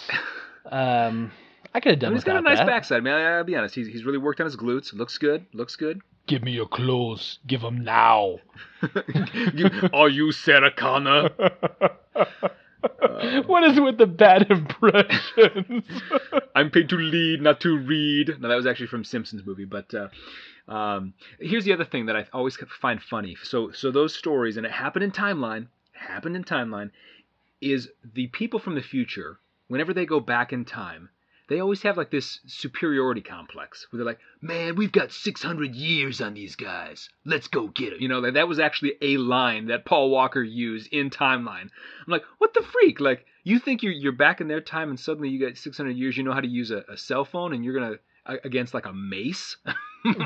I could have I done mean, he's got a without nice that. backside. I mean, I'll be honest. He's really worked on his glutes. Looks good. Looks good. Give me your clothes. Give them now. Are you Sarah Connor? What is it with the bad impressions? I'm paid to lead, not to read. No, that was actually from Simpsons movie. But here's the other thing that I always find funny. So those stories, and it happened in timeline. is the people from the future, whenever they go back in time, they always have like this superiority complex where they're like, man, we've got 600 years on these guys. Let's go get them. You know, that was actually a line that Paul Walker used in Timeline. I'm like, what the freak? Like, you think you're back in their time and suddenly you got 600 years, you know how to use a cell phone and you're going to, against like a mace?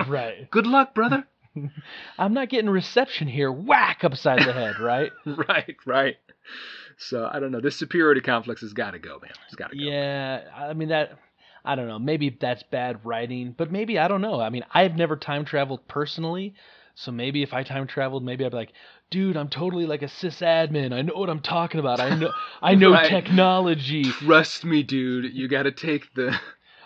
Right. Good luck, brother. I'm not getting reception here. Whack upside the head, right? Right. So I don't know. This superiority complex has got to go, man. It's got to go. Yeah, I mean I don't know. Maybe that's bad writing, but maybe I don't know. I mean, I've never time traveled personally, so maybe if I time traveled, maybe I'd be like, dude, I'm totally like a sysadmin. I know what I'm talking about. I know Right. technology. Trust me, dude. You got to take the.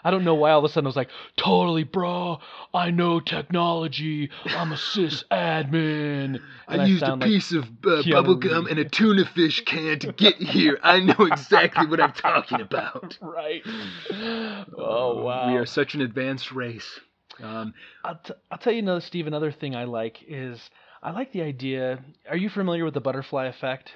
I don't know why all of a sudden I was like, totally, bro. I know technology. I'm a sysadmin. I used a piece of bubble gum and a tuna fish can to get here. I know exactly what I'm talking about. Right. Oh, wow. We are such an advanced race. I'll tell you another thing I like is I like the idea. Are you familiar with the butterfly effect?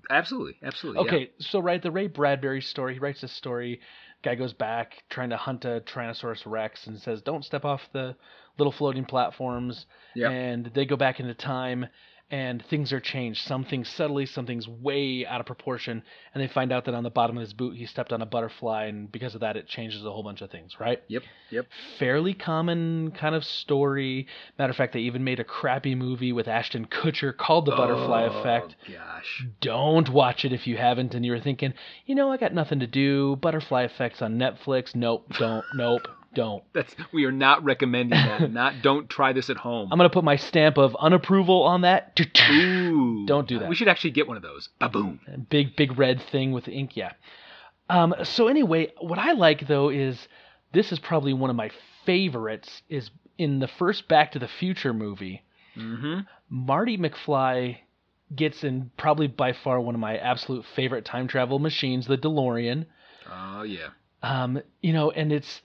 Absolutely. Okay, yeah. so the Ray Bradbury story, he writes this story. Guy goes back trying to hunt a Tyrannosaurus Rex and says, don't step off the little floating platforms. Yep. And they go back into time and things are changed. Some things subtly, some things way out of proportion. And they find out that on the bottom of his boot, he stepped on a butterfly. And because of that, it changes a whole bunch of things, right? Yep. Fairly common kind of story. Matter of fact, they even made a crappy movie with Ashton Kutcher called The Butterfly Effect. Oh, gosh. Don't watch it if you haven't and you were thinking, I got nothing to do. Butterfly Effect's on Netflix. Nope, don't. We are not recommending that. Don't try this at home. I'm going to put my stamp of unapproval on that. Ooh. Don't do that. We should actually get one of those. Ba-boom. Big red thing with ink, yeah. So anyway, what I like, though, is this is probably one of my favorites, is in the first Back to the Future movie, Marty McFly gets in probably by far one of my absolute favorite time travel machines, the DeLorean. Oh, yeah. And it's...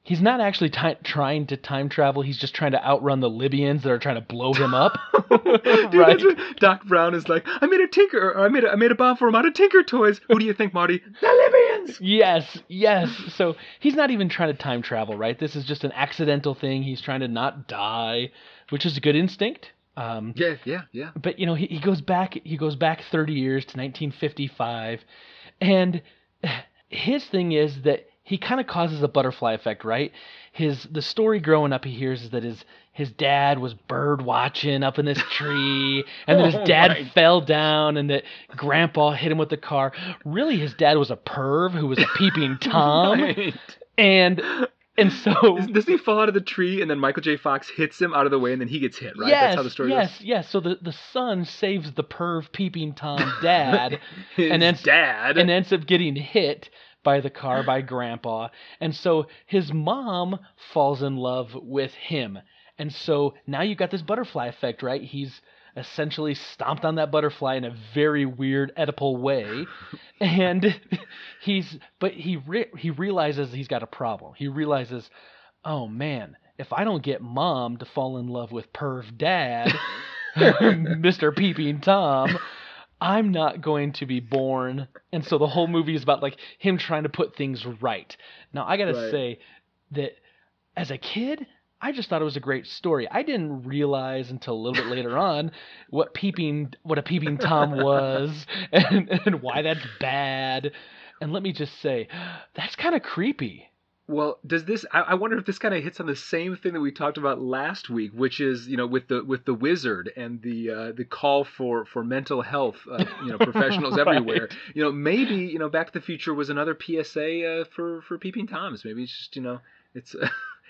He's not actually trying to time travel. He's just trying to outrun the Libyans that are trying to blow him up. Dude, right? That's what Doc Brown is like. I made a bomb for him out of Tinker Toys. Who do you think, Marty? The Libyans. Yes. So he's not even trying to time travel, right? This is just an accidental thing. He's trying to not die, which is a good instinct. Yeah. But he goes back 30 years to 1955, and his thing is that he kind of causes a butterfly effect, right? The story growing up he hears is that his dad was bird watching up in this tree, and then his dad fell down, and that Grandpa hit him with the car. Really, his dad was a perv who was a peeping Tom, Right. and so doesn't he fall out of the tree, and then Michael J. Fox hits him out of the way, and then he gets hit, right? Yes, that's how the story goes. Yes. So the son saves the perv peeping Tom dad, and ends up getting hit by the car by Grandpa, and so his mom falls in love with him, and so now you got this butterfly effect, right? He's essentially stomped on that butterfly in a very weird Oedipal way, and he realizes he's got a problem. He realizes, oh man, if I don't get mom to fall in love with perv dad, Mr. Peeping Tom, I'm not going to be born. And so the whole movie is about like him trying to put things right. Now I gotta say that as a kid, I just thought it was a great story. I didn't realize until a little bit later on what a peeping Tom was and why that's bad. And let me just say, that's kind of creepy. Well, does this? I wonder if this kind of hits on the same thing that we talked about last week, which is with the wizard and the call for mental health, professionals everywhere. Maybe Back to the Future was another PSA for peeping Toms. Maybe it's just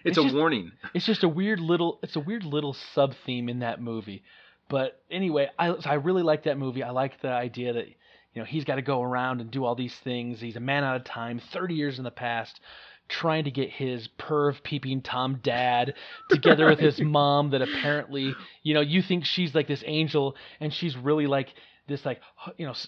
it's a warning. It's just a weird little sub theme in that movie. But anyway, I really like that movie. I like the idea that he's got to go around and do all these things. He's a man out of time, 30 years in the past, trying to get his perv peeping Tom dad together with his mom that apparently, you think she's like this angel and she's really like this, like,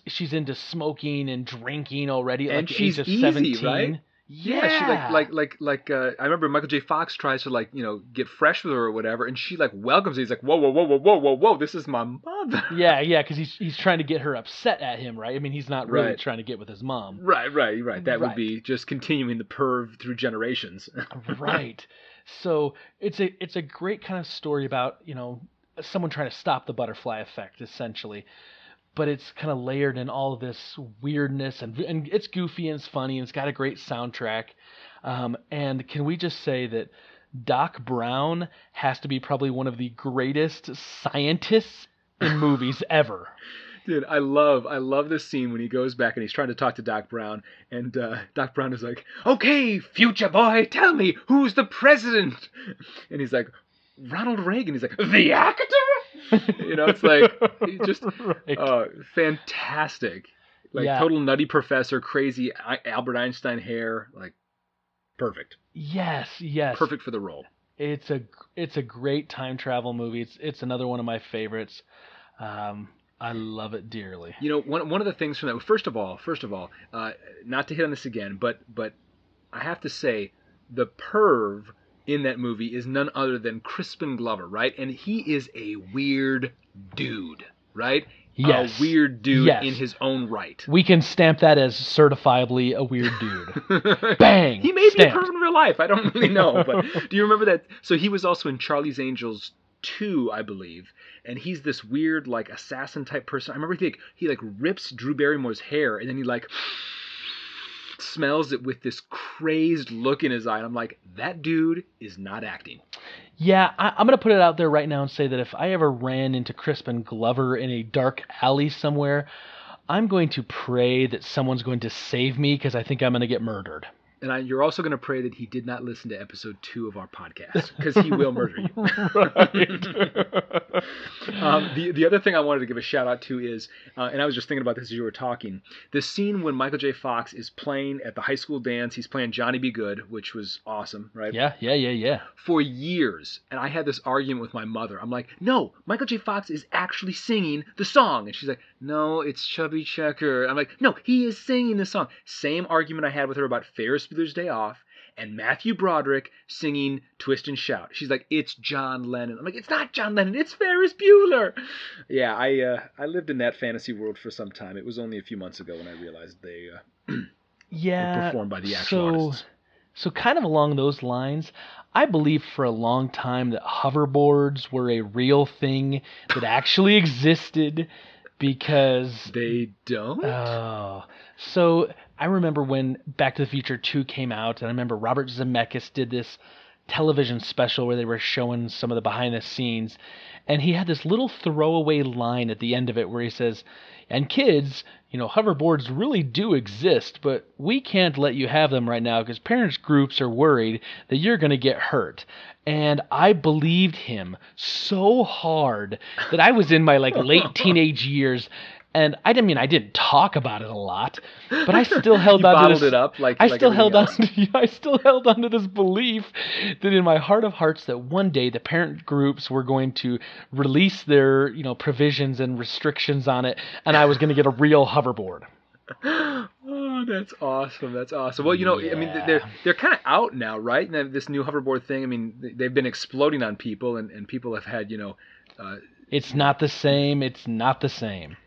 she's into smoking and drinking already at like the age of 17. Right? Yeah, she Yeah. I remember Michael J. Fox tries to get fresh with her or whatever, and she welcomes it. He's like, whoa, whoa, whoa, whoa, whoa, whoa, whoa, this is my mother. Yeah, because he's trying to get her upset at him, right? I mean, he's not really Right, trying to get with his mom. right. That would Right. be just continuing the perv through generations. Right. So it's a great kind of story about, someone trying to stop the butterfly effect, essentially. But it's kind of layered in all of this weirdness, and it's goofy and it's funny, and it's got a great soundtrack. And can we just say that Doc Brown has to be probably one of the greatest scientists in movies ever. Dude, I love this scene when he goes back and he's trying to talk to Doc Brown, and Doc Brown is like, "Okay, future boy, tell me who's the president?" And he's like, "Ronald Reagan." He's like, "The actor?" It's like just Right. fantastic, Yeah. total nutty professor, crazy Albert Einstein hair, perfect, Yes. Yes. perfect for the role. It's a it's a great time travel movie. It's another one of my favorites. I love it dearly. One of the things from that. First of all, not to hit on this again, but I have to say, the perv in that movie is none other than Crispin Glover, right? And he is a weird dude, right? A Yes. weird dude in Yes. his own right. We can stamp that as certifiably a weird dude. Bang! He may be a perv Stamped. in real life. I don't really know, but do you remember that? So he was also in Charlie's Angels 2, I believe, and he's this weird assassin type person. I remember he rips Drew Barrymore's hair, and then he smells it with this crazed look in his eye. And I'm like, that dude is not acting. Yeah, I'm going to put it out there right now and say that if I ever ran into Crispin Glover in a dark alley somewhere, I'm going to pray that someone's going to save me because I think I'm going to get murdered. And you're also going to pray that he did not listen to episode 2 of our podcast, because he will murder you. Right. The other thing I wanted to give a shout out to is, and I was just thinking about this as you were talking, the scene when Michael J. Fox is playing at the high school dance. He's playing Johnny Be Good, which was awesome, right? Yeah. For years. And I had this argument with my mother. I'm like, no, Michael J. Fox is actually singing the song. And she's like, no, it's Chubby Checker. I'm like, no, he is singing the song. Same argument I had with her about Ferris Bueller's Day Off and Matthew Broderick singing Twist and Shout. She's like, it's John Lennon. I'm like, it's not John Lennon, it's Ferris Bueller. Yeah, I lived in that fantasy world for some time. It was only a few months ago when I realized they were performed by the actual artists. So kind of along those lines, I believed for a long time that hoverboards were a real thing that actually existed because they don't. Oh, so I remember when Back to the Future 2 came out, and I remember Robert Zemeckis did this television special where they were showing some of the behind the scenes, and he had this little throwaway line at the end of it where he says, and kids, hoverboards really do exist, but we can't let you have them right now because parents groups are worried that you're going to get hurt. And I believed him so hard that I was in my late teenage years, and I didn't talk about it a lot, but I still held on to this. It up I still held on. I still held on to this belief that in my heart of hearts that one day the parent groups were going to release their provisions and restrictions on it, and I was going to get a real hoverboard. Oh, that's awesome. That's awesome. Well, I mean, they're kind of out now, right? And this new hoverboard thing. I mean, they've been exploding on people, and people have had, It's not the same. It's not the same.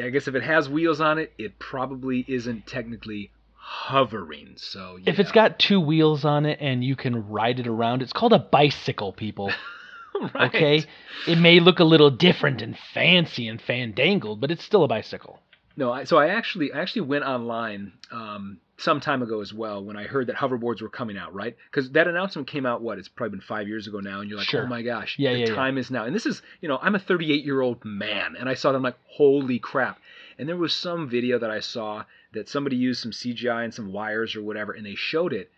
I guess if it has wheels on it, it probably isn't technically hovering. So yeah. If it's got 2 wheels on it and you can ride it around, it's called a bicycle, people. Right. Okay? It may look a little different and fancy and fandangled, but it's still a bicycle. No, I actually went online some time ago as well when I heard that hoverboards were coming out, right? Because that announcement came out, it's probably been 5 years ago now, and you're like, Sure. Oh my gosh, the time is now. And this is, I'm a 38-year-old man, and I saw them like, holy crap. And there was some video that I saw that somebody used some CGI and some wires or whatever, and they showed it,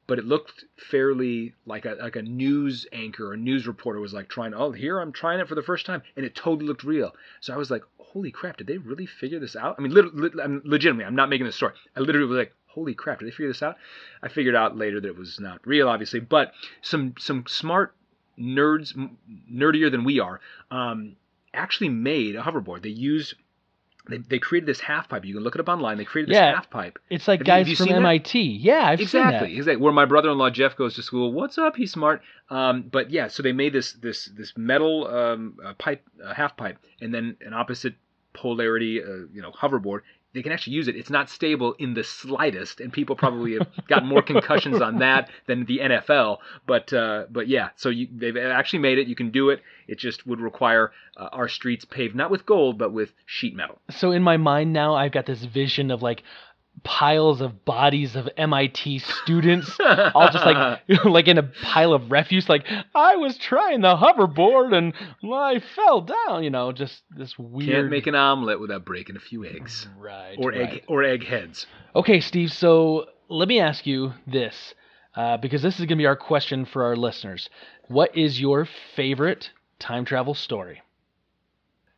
but it looked fairly like a news anchor or news reporter was like here I'm trying it for the first time, and it totally looked real. So I was like, holy crap, did they really figure this out? I mean, legitimately, I'm not making this story. I literally was like, holy crap, did they figure this out? I figured out later that it was not real, obviously, but some smart nerds, nerdier than we are, actually made a hoverboard. They used They created this half pipe. You can look it up online. They created this Yeah, half pipe. it's like Have guys you from seen that? MIT. Yeah, I've seen that. Exactly. Where my brother-in-law Jeff goes to school. What's up? He's smart. But yeah, so they made this metal pipe, half pipe, and then an opposite polarity, hoverboard. They can actually use it. It's not stable in the slightest, and people probably have gotten more concussions on that than the NFL. But yeah, so they've actually made it. You can do it. It just would require our streets paved not with gold, but with sheet metal. So in my mind now, I've got this vision of like piles of bodies of MIT students, all just like like in a pile of refuse. Like I was trying the hoverboard and I fell down. Just this weird. Can't make an omelet without breaking a few eggs. Right. Or egg heads. Okay, Steve. So let me ask you this, because this is going to be our question for our listeners. What is your favorite time travel story?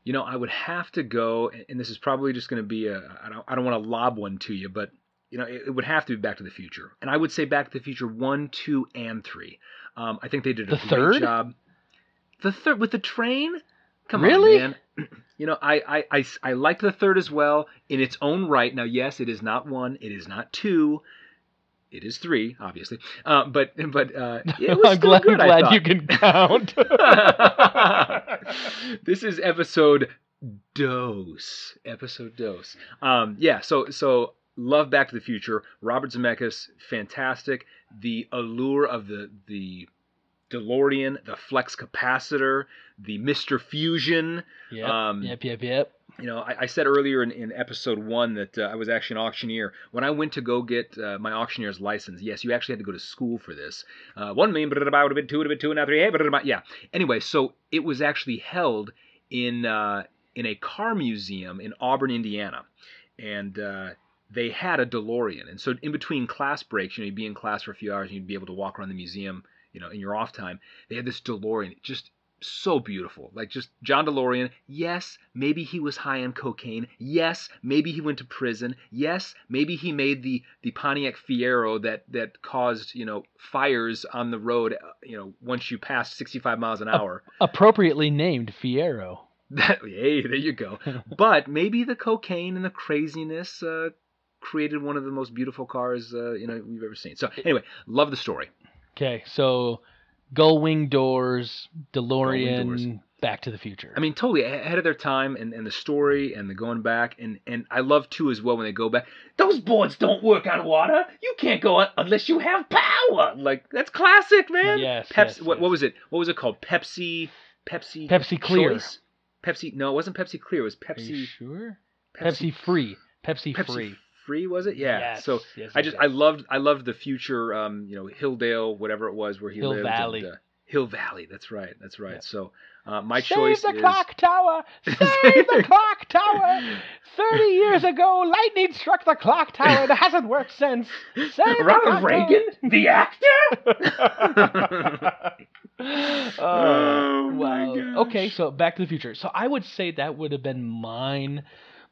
I would have to go, and this is probably just going to be I don't want to lob one to you, but it would have to be Back to the Future, and I would say Back to the Future 1, 2, and 3. I think they did a great job. The third with the train? Come really? on, man. I liked the third as well in its own right. Now, yes, it is not 1, it is not 2. It is 3, obviously, but it was I'm still good. glad you can count. This is episode dos. Episode dos. Yeah. So love Back to the Future. Robert Zemeckis, fantastic. The allure of the DeLorean, the flex capacitor, the Mr. Fusion. Yep. I said earlier in episode 1 that I was actually an auctioneer. When I went to go get my auctioneer's license, yes, you actually had to go to school for this. 1 million, would have been 2, would have been 2, now 3, yeah. Anyway, so it was actually held in a car museum in Auburn, Indiana, and they had a DeLorean. And so in between class breaks, you'd be in class for a few hours, and you'd be able to walk around the museum, in your off time. They had this DeLorean, just so beautiful. Like just John DeLorean. Yes, maybe he was high on cocaine. Yes, maybe he went to prison. Yes, maybe he made the Pontiac Fiero that caused, fires on the road, once you passed 65 miles an hour. Appropriately named Fiero. Hey, there you go. But maybe the cocaine and the craziness created one of the most beautiful cars we've ever seen. So anyway, love the story. Okay, so Gull Wing Doors, DeLorean, Back to the Future. I mean, totally ahead of their time, and the story and the going back, and I love too as well when they go back. Those boards don't work on water. You can't go on unless you have power. Like that's classic, man. Yes. Pepsi. Yes, what was it? What was it called? Pepsi Clear. Choice? Pepsi. No, it wasn't Pepsi Clear. It was Pepsi. Are you sure? Pepsi Free. Pepsi Free. Free, was it? Yeah. Yes, so yes, I loved the future. Hilldale, whatever it was where he Hill lived. Valley. And, Hill Valley. That's right. Yeah. So my choice is Save the clock tower. Save the clock tower. 30 years ago, lightning struck the clock tower. It hasn't worked since. Save Ronald Reagan, the actor. Oh my wow. gosh. Okay, so Back to the Future. So I would say that would have been mine,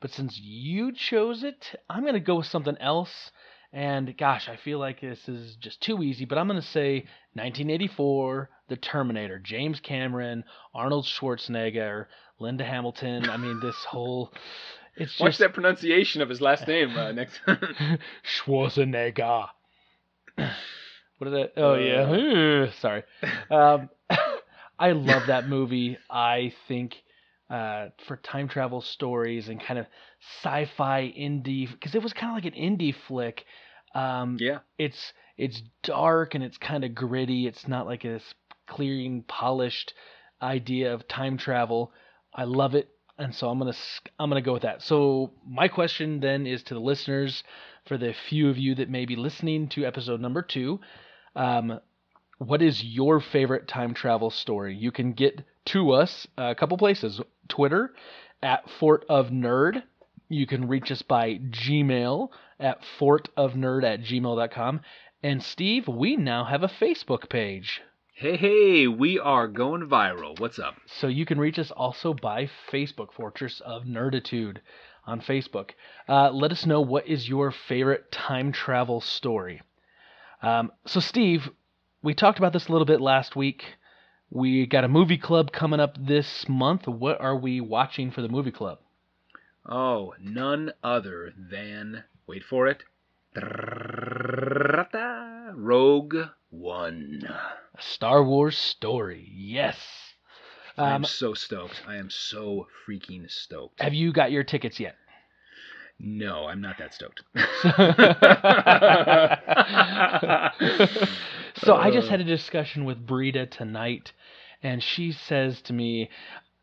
but since you chose it, I'm going to go with something else. And gosh, I feel like this is just too easy, but I'm going to say 1984, The Terminator, James Cameron, Arnold Schwarzenegger, Linda Hamilton. I mean, this whole... It's just... Watch that pronunciation of his last name next time. Schwarzenegger. What is that? Oh, yeah. Sorry. I love that movie. I think for time travel stories and kind of sci-fi indie, because it was kind of like an indie flick. Yeah. It's dark and it's kind of gritty. It's not like this clean, polished idea of time travel. I love it, and so I'm gonna go with that. So my question then is to the listeners, for the few of you that may be listening to episode number 2, what is your favorite time travel story? You can get to us a couple places. Twitter at Fort of Nerd. You can reach us by Gmail at fortofnerd@gmail.com. And Steve, we now have a Facebook page. Hey, we are going viral. What's up? So you can reach us also by Facebook, Fortress of Nerditude on Facebook. Let us know, what is your favorite time travel story? So Steve, we talked about this a little bit last week. We got a movie club coming up this month. What are we watching for the movie club? Oh, none other than, wait for it, Rogue One. A Star Wars story. Yes. I am Um, so stoked. I am so freaking stoked. have you got your tickets yet? No, I'm not that stoked. So I just had a discussion with Brita tonight, and she says to me,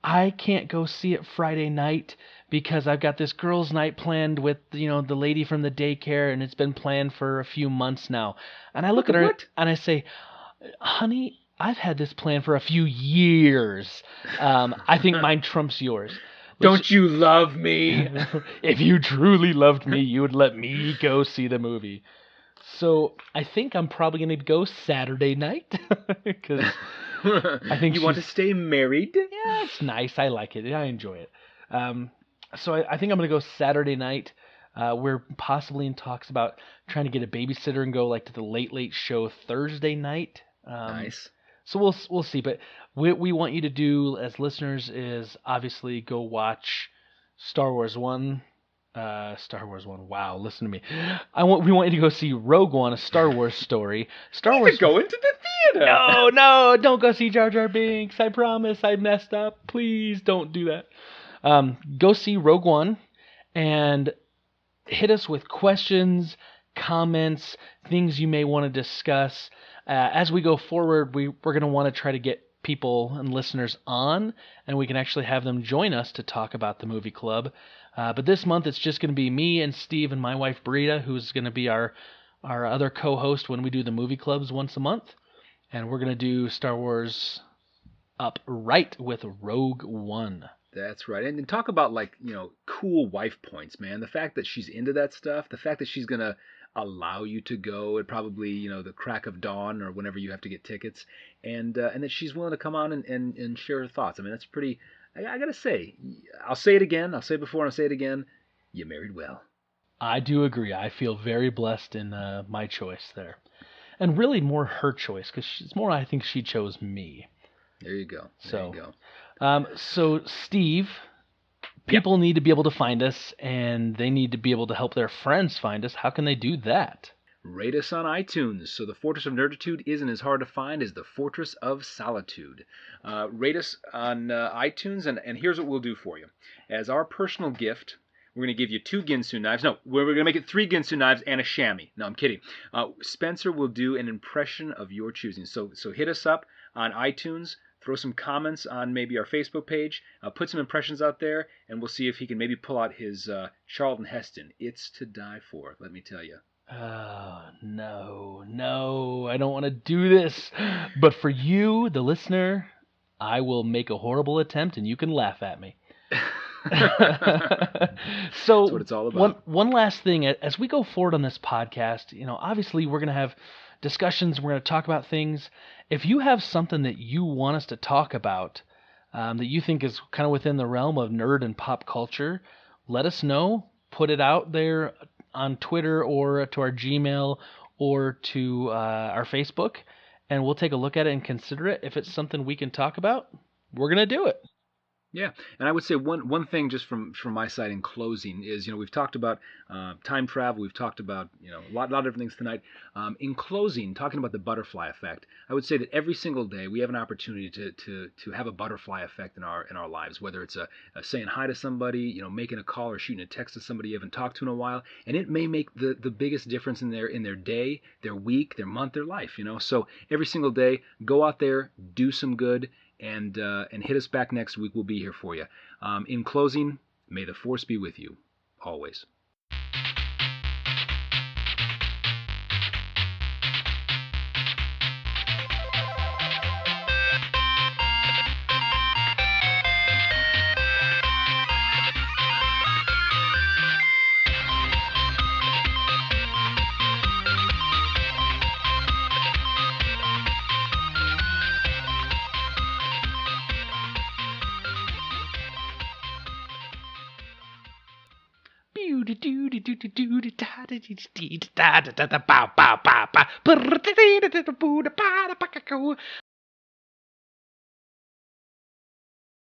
I can't go see it Friday night because I've got this girls' night planned with, the lady from the daycare, and it's been planned for a few months now. And I What look the at her what? and I say, honey, I've had this plan for a few years. I think mine trumps yours. Don't you love me? If you truly loved me, you would let me go see the movie. So I think I'm probably going to go Saturday night because I think You want to she's. stay married? Yeah, it's nice. I like it. I enjoy it. So I think I'm going to go Saturday night. We're possibly in talks about trying to get a babysitter and go like to the Late Late Show Thursday night. Nice. So we'll see. But what we want you to do as listeners is obviously go watch Star Wars One. Star Wars One. Wow, listen to me. We want you to go see Rogue One, a Star Wars story. Star He's Wars. going to the theater. No, don't go see Jar Jar Binks. I promise, I messed up. Please don't do that. Go see Rogue One and hit us with questions, comments, things you may want to discuss. As we go forward, we're going to want to try to get people and listeners on, and we can actually have them join us to talk about the movie club. But this month, it's just going to be me and Steve and my wife Brita, who's going to be our other co-host when we do the movie clubs once a month. And we're going to do Star Wars up right with Rogue One. That's right. And talk about cool wife points, man. The fact that she's into that stuff, the fact that she's gonna allow you to go at probably, the crack of dawn or whenever you have to get tickets, and that she's willing to come on and share her thoughts. I mean, that's pretty. I gotta say, I'll say it again. I'll say it before and I'll say it again. You married well. I do agree. I feel very blessed in my choice there. And really more her choice, because it's more I think she chose me. There you go. There you go. So Steve, people need to be able to find us, and they need to be able to help their friends find us. How can they do that? Rate us on iTunes. So the Fortress of Nerditude isn't as hard to find as the Fortress of Solitude. Rate us on iTunes, and here's what we'll do for you. As our personal gift, we're going to give you 2 Ginsu knives. No, we're going to make it 3 Ginsu knives and a chamois. No, I'm kidding. Spencer will do an impression of your choosing. So hit us up on iTunes. Throw some comments on maybe our Facebook page. Put some impressions out there, and we'll see if he can maybe pull out his Charlton Heston. It's to die for, let me tell you. Oh, no, I don't want to do this. But for you, the listener, I will make a horrible attempt, and you can laugh at me. So that's what it's all about. One last thing, as we go forward on this podcast, obviously we're going to have discussions. We're going to talk about things. If you have something that you want us to talk about, that you think is kind of within the realm of nerd and pop culture, let us know. Put it out there on Twitter or to our Gmail or to our Facebook, and we'll take a look at it and consider it. If it's something we can talk about, we're going to do it. Yeah, and I would say one thing just from my side in closing is, we've talked about time travel, we've talked about a lot of different things tonight. In closing, talking about the butterfly effect, I would say that every single day we have an opportunity to have a butterfly effect in our lives, whether it's a saying hi to somebody, making a call or shooting a text to somebody you haven't talked to in a while, and it may make the biggest difference in their day, their week, their month, their life. So every single day, go out there, do some good. And hit us back next week. We'll be here for you. In closing, may the force be with you always. Do